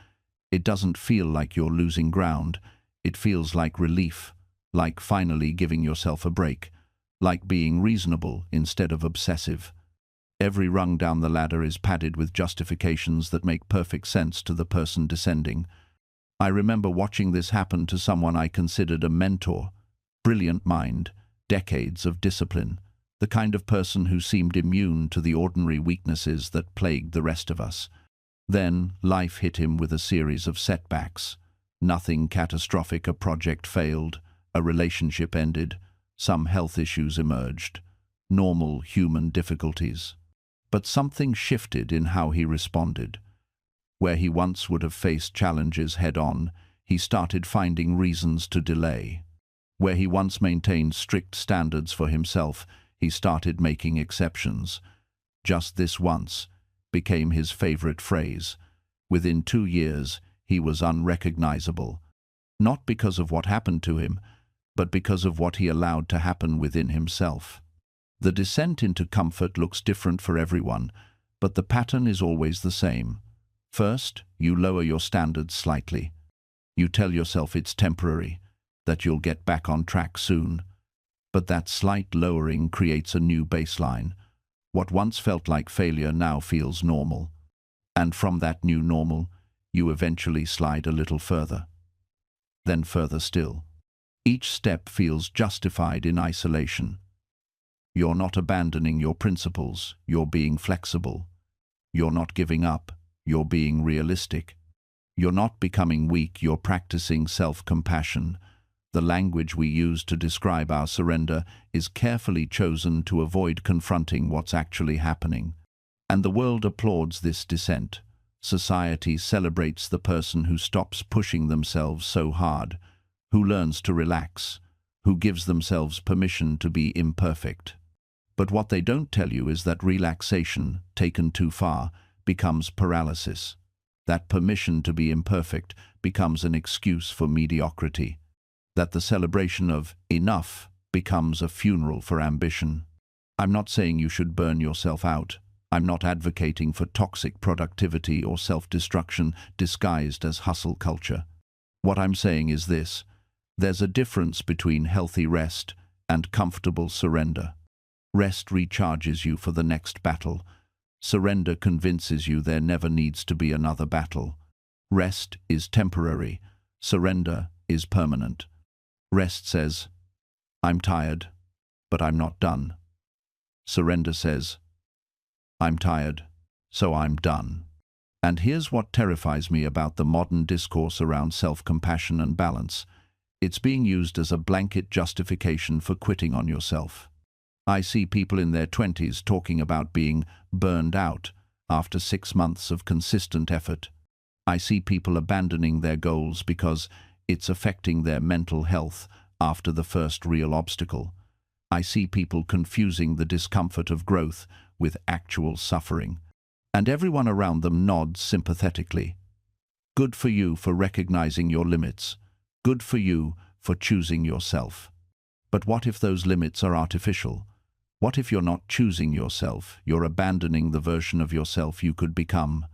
It doesn't feel like you're losing ground. It feels like relief, like finally giving yourself a break, like being reasonable instead of obsessive. Every rung down the ladder is padded with justifications that make perfect sense to the person descending. I remember watching this happen to someone I considered a mentor. Brilliant mind, decades of discipline, the kind of person who seemed immune to the ordinary weaknesses that plagued the rest of us. Then life hit him with a series of setbacks. Nothing catastrophic: a project failed, a relationship ended, some health issues emerged. Normal human difficulties. But something shifted in how he responded. Where he once would have faced challenges head-on, he started finding reasons to delay. Where he once maintained strict standards for himself, he started making exceptions. "Just this once" became his favorite phrase. Within 2 years, he was unrecognizable. Not because of what happened to him, but because of what he allowed to happen within himself. The descent into comfort looks different for everyone, but the pattern is always the same. First, you lower your standards slightly. You tell yourself it's temporary, that you'll get back on track soon. But that slight lowering creates a new baseline. What once felt like failure now feels normal. And from that new normal, you eventually slide a little further. Then further still. Each step feels justified in isolation. You're not abandoning your principles, you're being flexible. You're not giving up, you're being realistic. You're not becoming weak, you're practicing self-compassion. The language we use to describe our surrender is carefully chosen to avoid confronting what's actually happening. And the world applauds this descent. Society celebrates the person who stops pushing themselves so hard, who learns to relax, who gives themselves permission to be imperfect. But what they don't tell you is that relaxation, taken too far, becomes paralysis. That permission to be imperfect becomes an excuse for mediocrity. That the celebration of enough becomes a funeral for ambition. I'm not saying you should burn yourself out. I'm not advocating for toxic productivity or self-destruction disguised as hustle culture. What I'm saying is this: there's a difference between healthy rest and comfortable surrender. Rest recharges you for the next battle. Surrender convinces you there never needs to be another battle. Rest is temporary. Surrender is permanent. Rest says, I'm tired, but I'm not done. Surrender says, I'm tired, so I'm done. And here's what terrifies me about the modern discourse around self-compassion and balance. It's being used as a blanket justification for quitting on yourself. I see people in their 20s talking about being burned out after 6 months of consistent effort. I see people abandoning their goals because it's affecting their mental health after the first real obstacle. I see people confusing the discomfort of growth with actual suffering. And everyone around them nods sympathetically. Good for you for recognizing your limits. Good for you for choosing yourself. But what if those limits are artificial? What if you're not choosing yourself, you're abandoning the version of yourself you could become?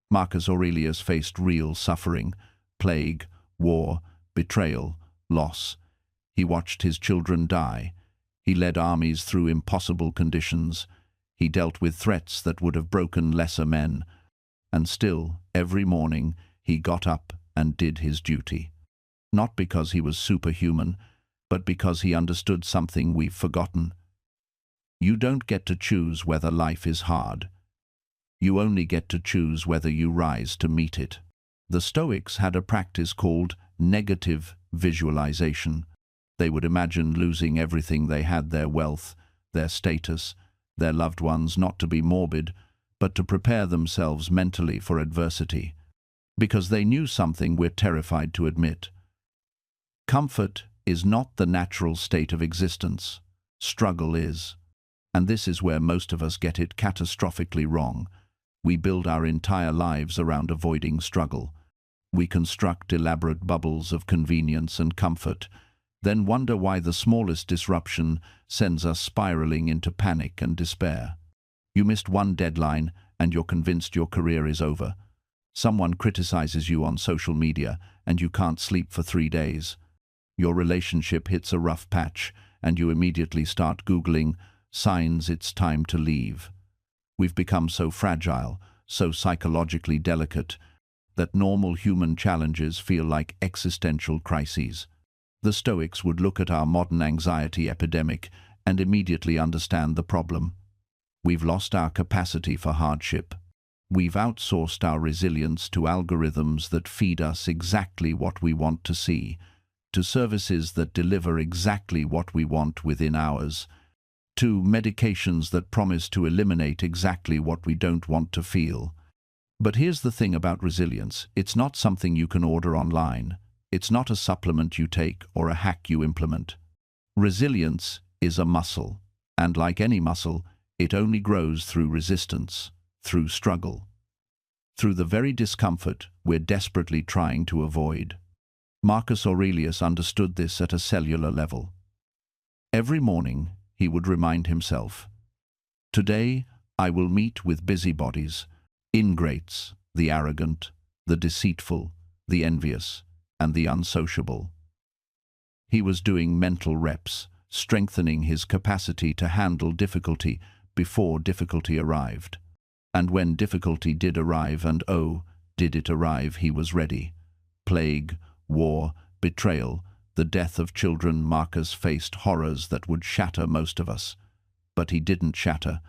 Marcus Aurelius faced real suffering: plague, war, betrayal, loss. He watched his children die. He led armies through impossible conditions. He dealt with threats that would have broken lesser men. And still, every morning, he got up and did his duty. Not because he was superhuman, but because he understood something we've forgotten. You don't get to choose whether life is hard. You only get to choose whether you rise to meet it. The Stoics had a practice called negative visualization. They would imagine losing everything they had: their wealth, their status, their loved ones, not to be morbid, but to prepare themselves mentally for adversity. Because they knew something we're terrified to admit. Comfort is not the natural state of existence. Struggle is. And this is where most of us get it catastrophically wrong. We build our entire lives around avoiding struggle. We construct elaborate bubbles of convenience and comfort, then wonder why the smallest disruption sends us spiraling into panic and despair. You missed one deadline and you're convinced your career is over. Someone criticizes you on social media and you can't sleep for 3 days. Your relationship hits a rough patch and you immediately start Googling signs it's time to leave. We've become so fragile, so psychologically delicate, that normal human challenges feel like existential crises. The Stoics would look at our modern anxiety epidemic and immediately understand the problem. We've lost our capacity for hardship. We've outsourced our resilience to algorithms that feed us exactly what we want to see, to services that deliver exactly what we want within hours, to medications that promise to eliminate exactly what we don't want to feel. But here's the thing about resilience: it's not something you can order online. It's not a supplement you take or a hack you implement. Resilience is a muscle, and like any muscle, it only grows through resistance, through struggle, through the very discomfort we're desperately trying to avoid. Marcus Aurelius understood this at a cellular level. Every morning, he would remind himself, "Today I will meet with busybodies, ingrates, the arrogant, the deceitful, the envious, and the unsociable." He was doing mental reps, strengthening his capacity to handle difficulty before difficulty arrived. And when difficulty did arrive, and oh, did it arrive, he was ready. Plague, war, betrayal, the death of children. Marcus faced horrors that would shatter most of us. But he didn't shatter,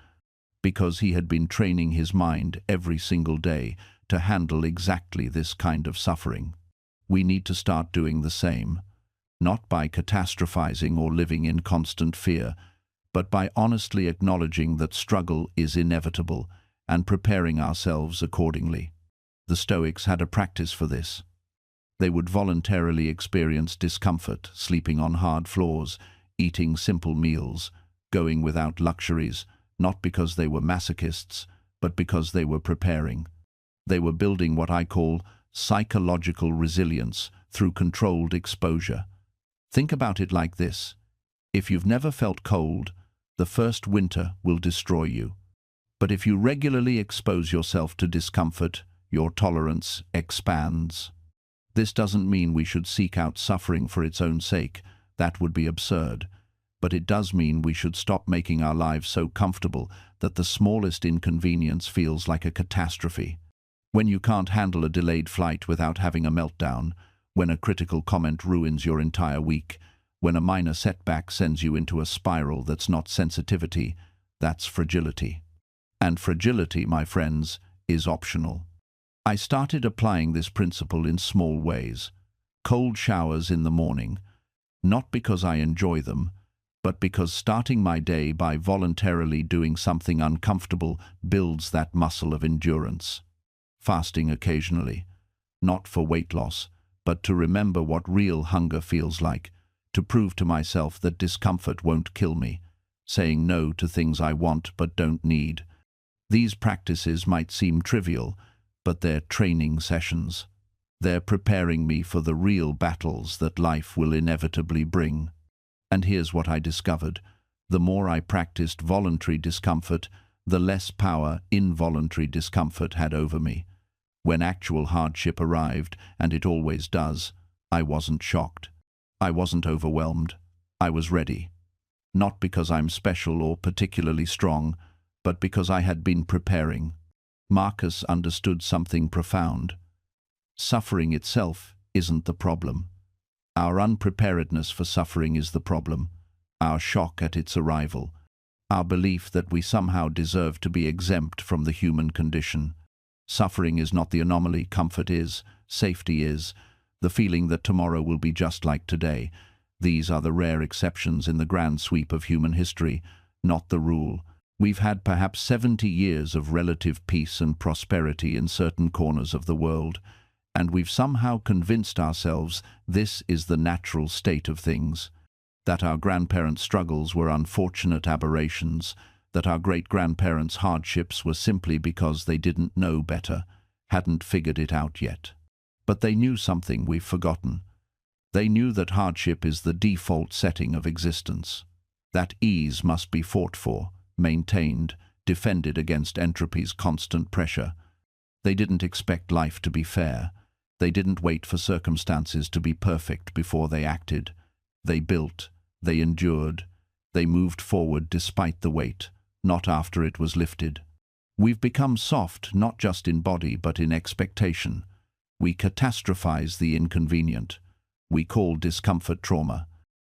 because he had been training his mind every single day to handle exactly this kind of suffering. We need to start doing the same, not by catastrophizing or living in constant fear, but by honestly acknowledging that struggle is inevitable and preparing ourselves accordingly. The Stoics had a practice for this. They would voluntarily experience discomfort, sleeping on hard floors, eating simple meals, going without luxuries, not because they were masochists, but because they were preparing. They were building what I call psychological resilience through controlled exposure. Think about it like this: if you've never felt cold, the first winter will destroy you. But if you regularly expose yourself to discomfort, your tolerance expands. This doesn't mean we should seek out suffering for its own sake. That would be absurd. But it does mean we should stop making our lives so comfortable that the smallest inconvenience feels like a catastrophe. When you can't handle a delayed flight without having a meltdown, when a critical comment ruins your entire week, when a minor setback sends you into a spiral that's not sensitivity, that's fragility. And fragility, my friends, is optional. I started applying this principle in small ways. Cold showers in the morning, not because I enjoy them, but because starting my day by voluntarily doing something uncomfortable builds that muscle of endurance. Fasting occasionally, not for weight loss, but to remember what real hunger feels like, to prove to myself that discomfort won't kill me, saying no to things I want but don't need. These practices might seem trivial, but they're training sessions. They're preparing me for the real battles that life will inevitably bring. And here's what I discovered. The more I practiced voluntary discomfort, the less power involuntary discomfort had over me. When actual hardship arrived, and it always does, I wasn't shocked. I wasn't overwhelmed. I was ready. Not because I'm special or particularly strong, but because I had been preparing. Marcus understood something profound. Suffering itself isn't the problem. Our unpreparedness for suffering is the problem, our shock at its arrival, our belief that we somehow deserve to be exempt from the human condition. Suffering is not the anomaly, comfort is, safety is, the feeling that tomorrow will be just like today. These are the rare exceptions in the grand sweep of human history, not the rule. We've had perhaps 70 years of relative peace and prosperity in certain corners of the world, and we've somehow convinced ourselves this is the natural state of things, that our grandparents' struggles were unfortunate aberrations, that our great-grandparents' hardships were simply because they didn't know better, hadn't figured it out yet. But they knew something we've forgotten. They knew that hardship is the default setting of existence, that ease must be fought for, maintained, defended against entropy's constant pressure. They didn't expect life to be fair. They didn't wait for circumstances to be perfect before they acted. They built, they endured, they moved forward despite the weight, not after it was lifted. We've become soft not just in body but in expectation. We catastrophize the inconvenient. We call discomfort trauma.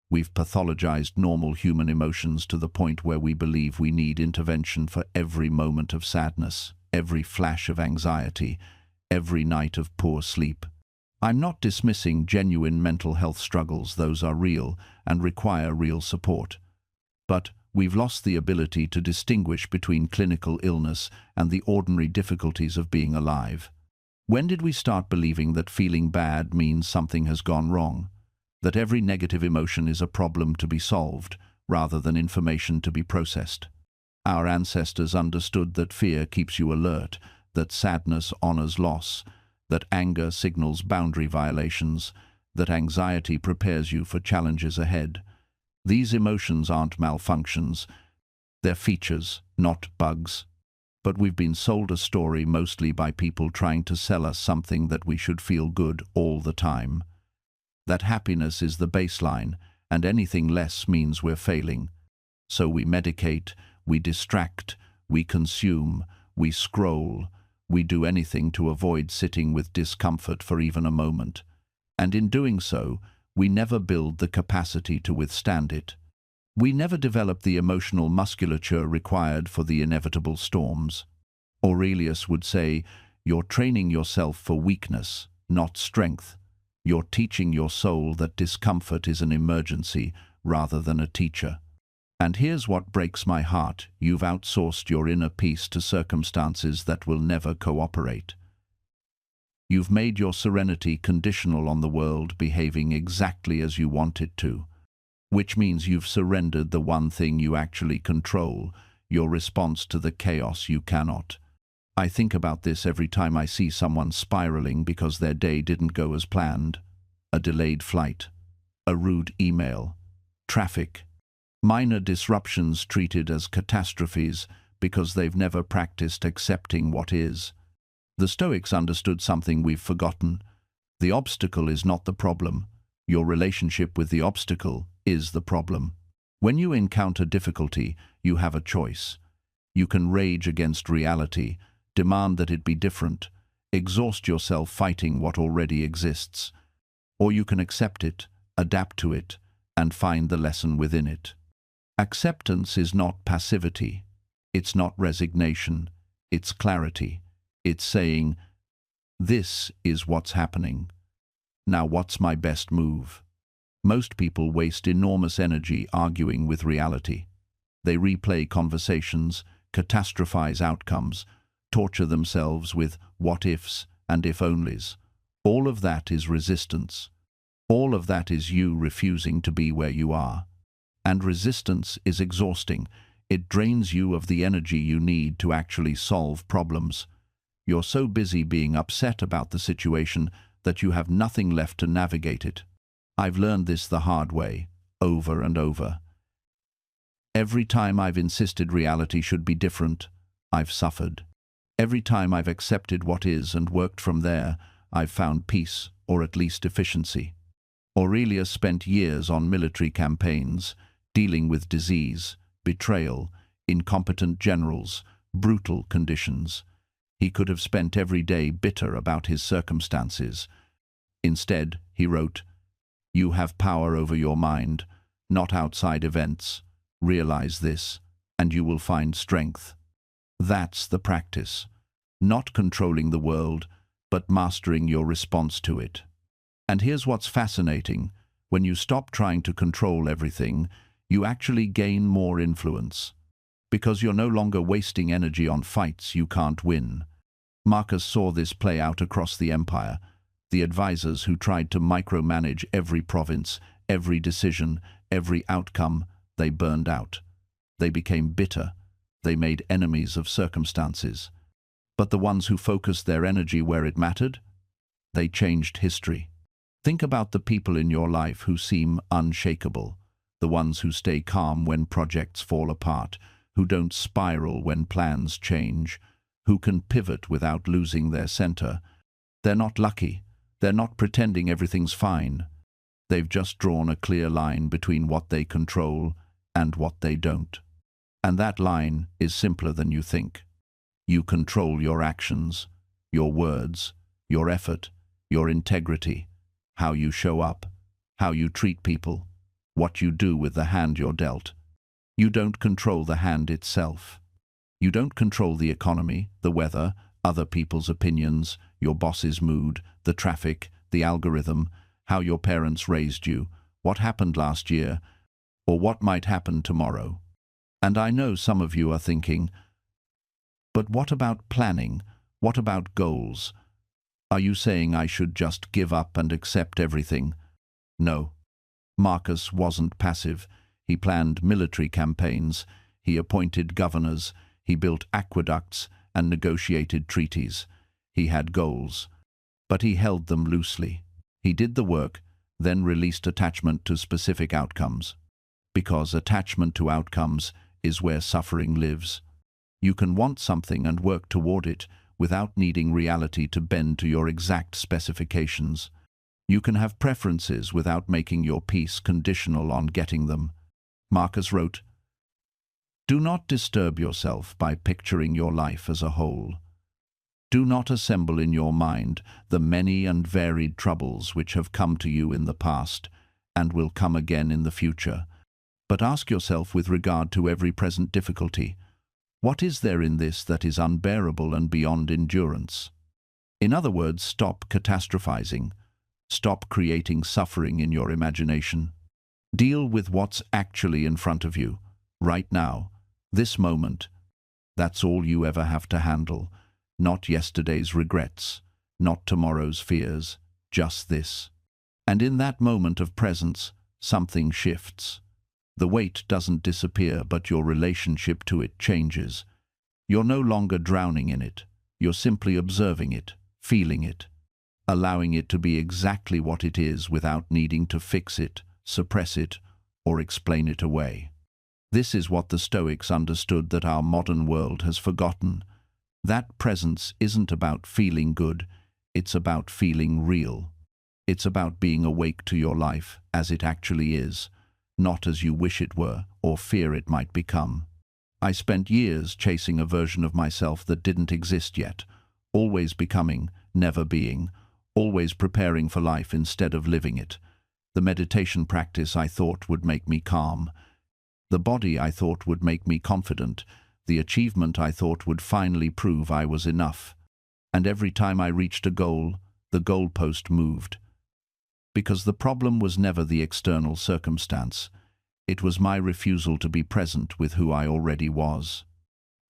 We've pathologized normal human emotions to the point where we believe we need intervention for every moment of sadness, every flash of anxiety, every night of poor sleep. I'm not dismissing genuine mental health struggles. Those are real and require real support. But we've lost the ability to distinguish between clinical illness and the ordinary difficulties of being alive. When did we start believing that feeling bad means something has gone wrong? That every negative emotion is a problem to be solved, rather than information to be processed? Our ancestors understood that fear keeps you alert, that sadness honors loss, that anger signals boundary violations, that anxiety prepares you for challenges ahead. These emotions aren't malfunctions. They're features, not bugs. But we've been sold a story mostly by people trying to sell us something that we should feel good all the time. That happiness is the baseline, and anything less means we're failing. So we medicate, we distract, we consume, we scroll, we do anything to avoid sitting with discomfort for even a moment. And in doing so, we never build the capacity to withstand it. We never develop the emotional musculature required for the inevitable storms. Aurelius would say, you're training yourself for weakness, not strength. You're teaching your soul that discomfort is an emergency rather than a teacher. And here's what breaks my heart. You've outsourced your inner peace to circumstances that will never cooperate. You've made your serenity conditional on the world behaving exactly as you want it to, which means you've surrendered the one thing you actually control, your response to the chaos you cannot. I think about this every time I see someone spiraling because their day didn't go as planned. A delayed flight, a rude email, traffic. Minor disruptions treated as catastrophes because they've never practiced accepting what is. The Stoics understood something we've forgotten. The obstacle is not the problem. Your relationship with the obstacle is the problem. When you encounter difficulty, you have a choice. You can rage against reality, demand that it be different, exhaust yourself fighting what already exists. Or you can accept it, adapt to it, and find the lesson within it. Acceptance is not passivity. It's not resignation. It's clarity. It's saying, this is what's happening. Now what's my best move? Most people waste enormous energy arguing with reality. They replay conversations, catastrophize outcomes, torture themselves with what-ifs and if-onlys. All of that is resistance. All of that is you refusing to be where you are. And resistance is exhausting. It drains you of the energy you need to actually solve problems. You're so busy being upset about the situation that you have nothing left to navigate it. I've learned this the hard way, over and over. Every time I've insisted reality should be different, I've suffered. Every time I've accepted what is and worked from there, I've found peace, or at least efficiency. Aurelius spent years on military campaigns, dealing with disease, betrayal, incompetent generals, brutal conditions. He could have spent every day bitter about his circumstances. Instead, he wrote, "You have power over your mind, not outside events. Realize this, and you will find strength." That's the practice. Not controlling the world, but mastering your response to it. And here's what's fascinating. When you stop trying to control everything, you actually gain more influence. Because you're no longer wasting energy on fights you can't win. Marcus saw this play out across the empire. The advisors who tried to micromanage every province, every decision, every outcome, they burned out. They became bitter. They made enemies of circumstances. But the ones who focused their energy where it mattered, they changed history. Think about the people in your life who seem unshakable, the ones who stay calm when projects fall apart, who don't spiral when plans change, who can pivot without losing their center. They're not lucky. They're not pretending everything's fine. They've just drawn a clear line between what they control and what they don't. And that line is simpler than you think. You control your actions, your words, your effort, your integrity, how you show up, how you treat people, what you do with the hand you're dealt. You don't control the hand itself. You don't control the economy, the weather, other people's opinions, your boss's mood, the traffic, the algorithm, how your parents raised you, what happened last year, or what might happen tomorrow. And I know some of you are thinking, but what about planning? What about goals? Are you saying I should just give up and accept everything? No. Marcus wasn't passive. He planned military campaigns. He appointed governors. He built aqueducts and negotiated treaties. He had goals. But he held them loosely. He did the work, then released attachment to specific outcomes. Because attachment to outcomes is where suffering lives. You can want something and work toward it without needing reality to bend to your exact specifications. You can have preferences without making your peace conditional on getting them. Marcus wrote, "Do not disturb yourself by picturing your life as a whole. Do not assemble in your mind the many and varied troubles which have come to you in the past and will come again in the future, but ask yourself with regard to every present difficulty, what is there in this that is unbearable and beyond endurance?" In other words, stop catastrophizing. Stop creating suffering in your imagination. Deal with what's actually in front of you, right now, this moment. That's all you ever have to handle. Not yesterday's regrets, not tomorrow's fears, just this. And in that moment of presence, something shifts. The weight doesn't disappear, but your relationship to it changes. You're no longer drowning in it. You're simply observing it, feeling it, allowing it to be exactly what it is without needing to fix it, suppress it, or explain it away. This is what the Stoics understood that our modern world has forgotten. That presence isn't about feeling good, it's about feeling real. It's about being awake to your life as it actually is, not as you wish it were or fear it might become. I spent years chasing a version of myself that didn't exist yet, always becoming, never being, always preparing for life instead of living it. The meditation practice I thought would make me calm. The body I thought would make me confident. The achievement I thought would finally prove I was enough. And every time I reached a goal, the goalpost moved. Because the problem was never the external circumstance. It was my refusal to be present with who I already was.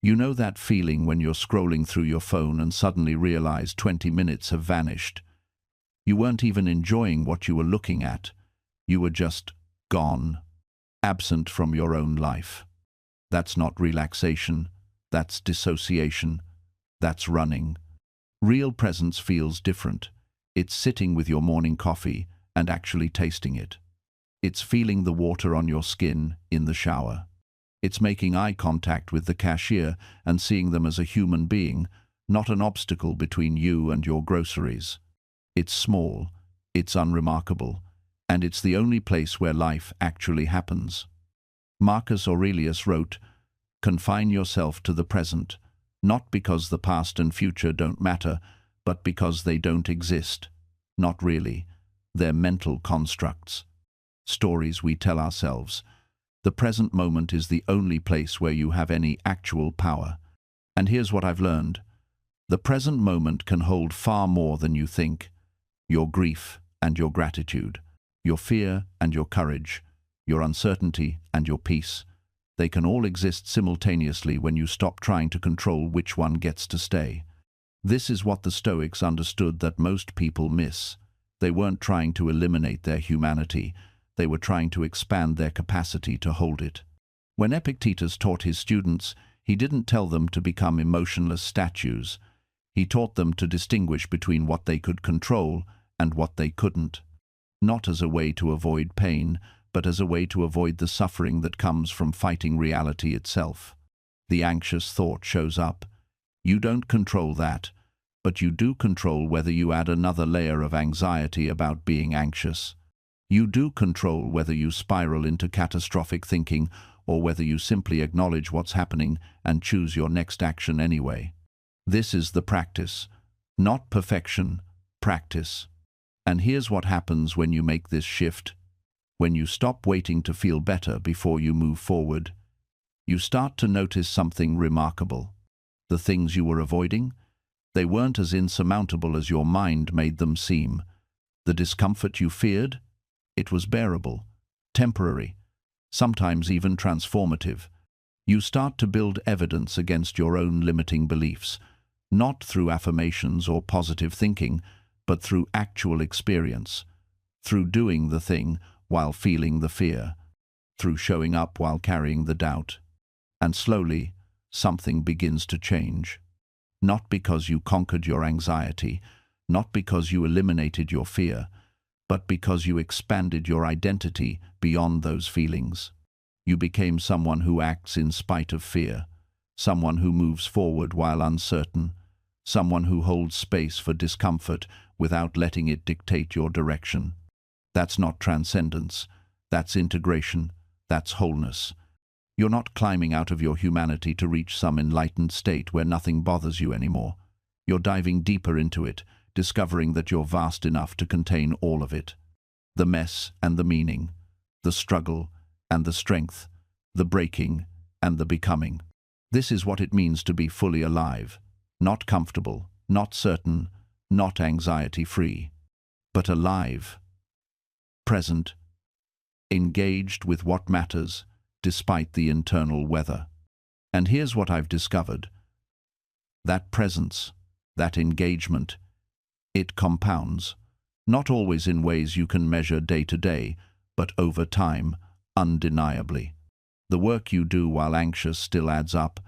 You know that feeling when you're scrolling through your phone and suddenly realize 20 minutes have vanished? You weren't even enjoying what you were looking at. You were just gone, absent from your own life. That's not relaxation. That's dissociation. That's running. Real presence feels different. It's sitting with your morning coffee and actually tasting it. It's feeling the water on your skin in the shower. It's making eye contact with the cashier and seeing them as a human being, not an obstacle between you and your groceries. It's small, it's unremarkable, and it's the only place where life actually happens. Marcus Aurelius wrote, "Confine yourself to the present, not because the past and future don't matter, but because they don't exist. Not really. They're mental constructs. Stories we tell ourselves. The present moment is the only place where you have any actual power. And here's what I've learned. The present moment can hold far more than you think. Your grief and your gratitude, your fear and your courage, your uncertainty and your peace. They can all exist simultaneously when you stop trying to control which one gets to stay. This is what the Stoics understood that most people miss. They weren't trying to eliminate their humanity. They were trying to expand their capacity to hold it. When Epictetus taught his students, he didn't tell them to become emotionless statues. He taught them to distinguish between what they could control and what they couldn't. Not as a way to avoid pain, but as a way to avoid the suffering that comes from fighting reality itself. The anxious thought shows up. You don't control that, but you do control whether you add another layer of anxiety about being anxious. You do control whether you spiral into catastrophic thinking or whether you simply acknowledge what's happening and choose your next action anyway. This is the practice. Not perfection, practice. And here's what happens when you make this shift. When you stop waiting to feel better before you move forward, you start to notice something remarkable. The things you were avoiding, they weren't as insurmountable as your mind made them seem. The discomfort you feared, it was bearable, temporary, sometimes even transformative. You start to build evidence against your own limiting beliefs, not through affirmations or positive thinking, but through actual experience, through doing the thing while feeling the fear, through showing up while carrying the doubt. And slowly, something begins to change. Not because you conquered your anxiety, not because you eliminated your fear, but because you expanded your identity beyond those feelings. You became someone who acts in spite of fear, someone who moves forward while uncertain, someone who holds space for discomfort without letting it dictate your direction. That's not transcendence, that's integration, that's wholeness. You're not climbing out of your humanity to reach some enlightened state where nothing bothers you anymore. You're diving deeper into it, discovering that you're vast enough to contain all of it. The mess and the meaning, the struggle and the strength, the breaking and the becoming. This is what it means to be fully alive. Not comfortable, not certain, not anxiety-free, but alive, present, engaged with what matters, despite the internal weather. And here's what I've discovered. That presence, that engagement, it compounds, not always in ways you can measure day to day, but over time, undeniably. The work you do while anxious still adds up.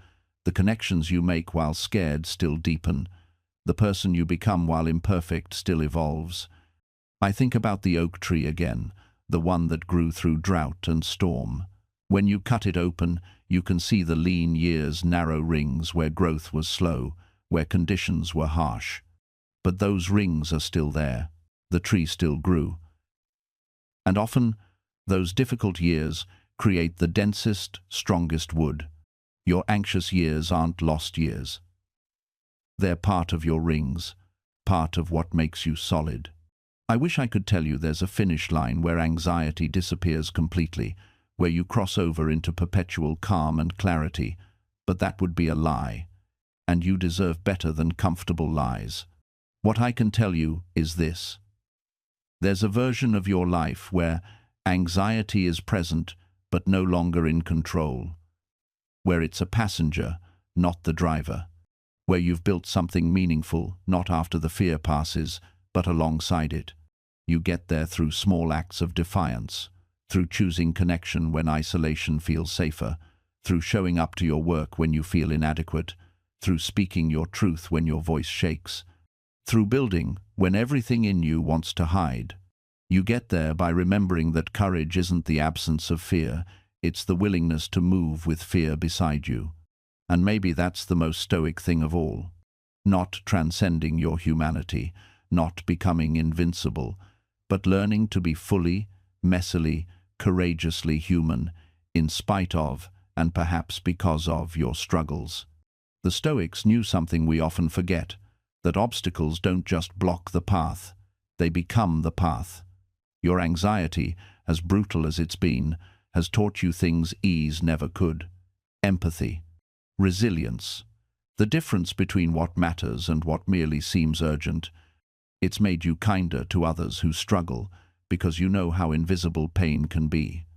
The connections you make while scared still deepen. The person you become while imperfect still evolves. I think about the oak tree again, the one that grew through drought and storm. When you cut it open, you can see the lean years' narrow rings where growth was slow, where conditions were harsh. But those rings are still there. the tree still grew. And often, those difficult years create the densest, strongest wood. Your anxious years aren't lost years. They're part of your rings, part of what makes you solid. I wish I could tell you there's a finish line where anxiety disappears completely, where you cross over into perpetual calm and clarity, but that would be a lie, and you deserve better than comfortable lies. What I can tell you is this. There's a version of your life where anxiety is present but no longer in control, where it's a passenger, not the driver, where you've built something meaningful, not after the fear passes, but alongside it. You get there through small acts of defiance, through choosing connection when isolation feels safer, through showing up to your work when you feel inadequate, through speaking your truth when your voice shakes, through building when everything in you wants to hide. You get there by remembering that courage isn't the absence of fear, it's the willingness to move with fear beside you. And maybe that's the most stoic thing of all. Not transcending your humanity, not becoming invincible, but learning to be fully, messily, courageously human, in spite of, and perhaps because of, your struggles. The Stoics knew something we often forget, that obstacles don't just block the path, they become the path. Your anxiety, as brutal as it's been, has taught you things ease never could. Empathy, resilience, the difference between what matters and what merely seems urgent. It's made you kinder to others who struggle because you know how invisible pain can be.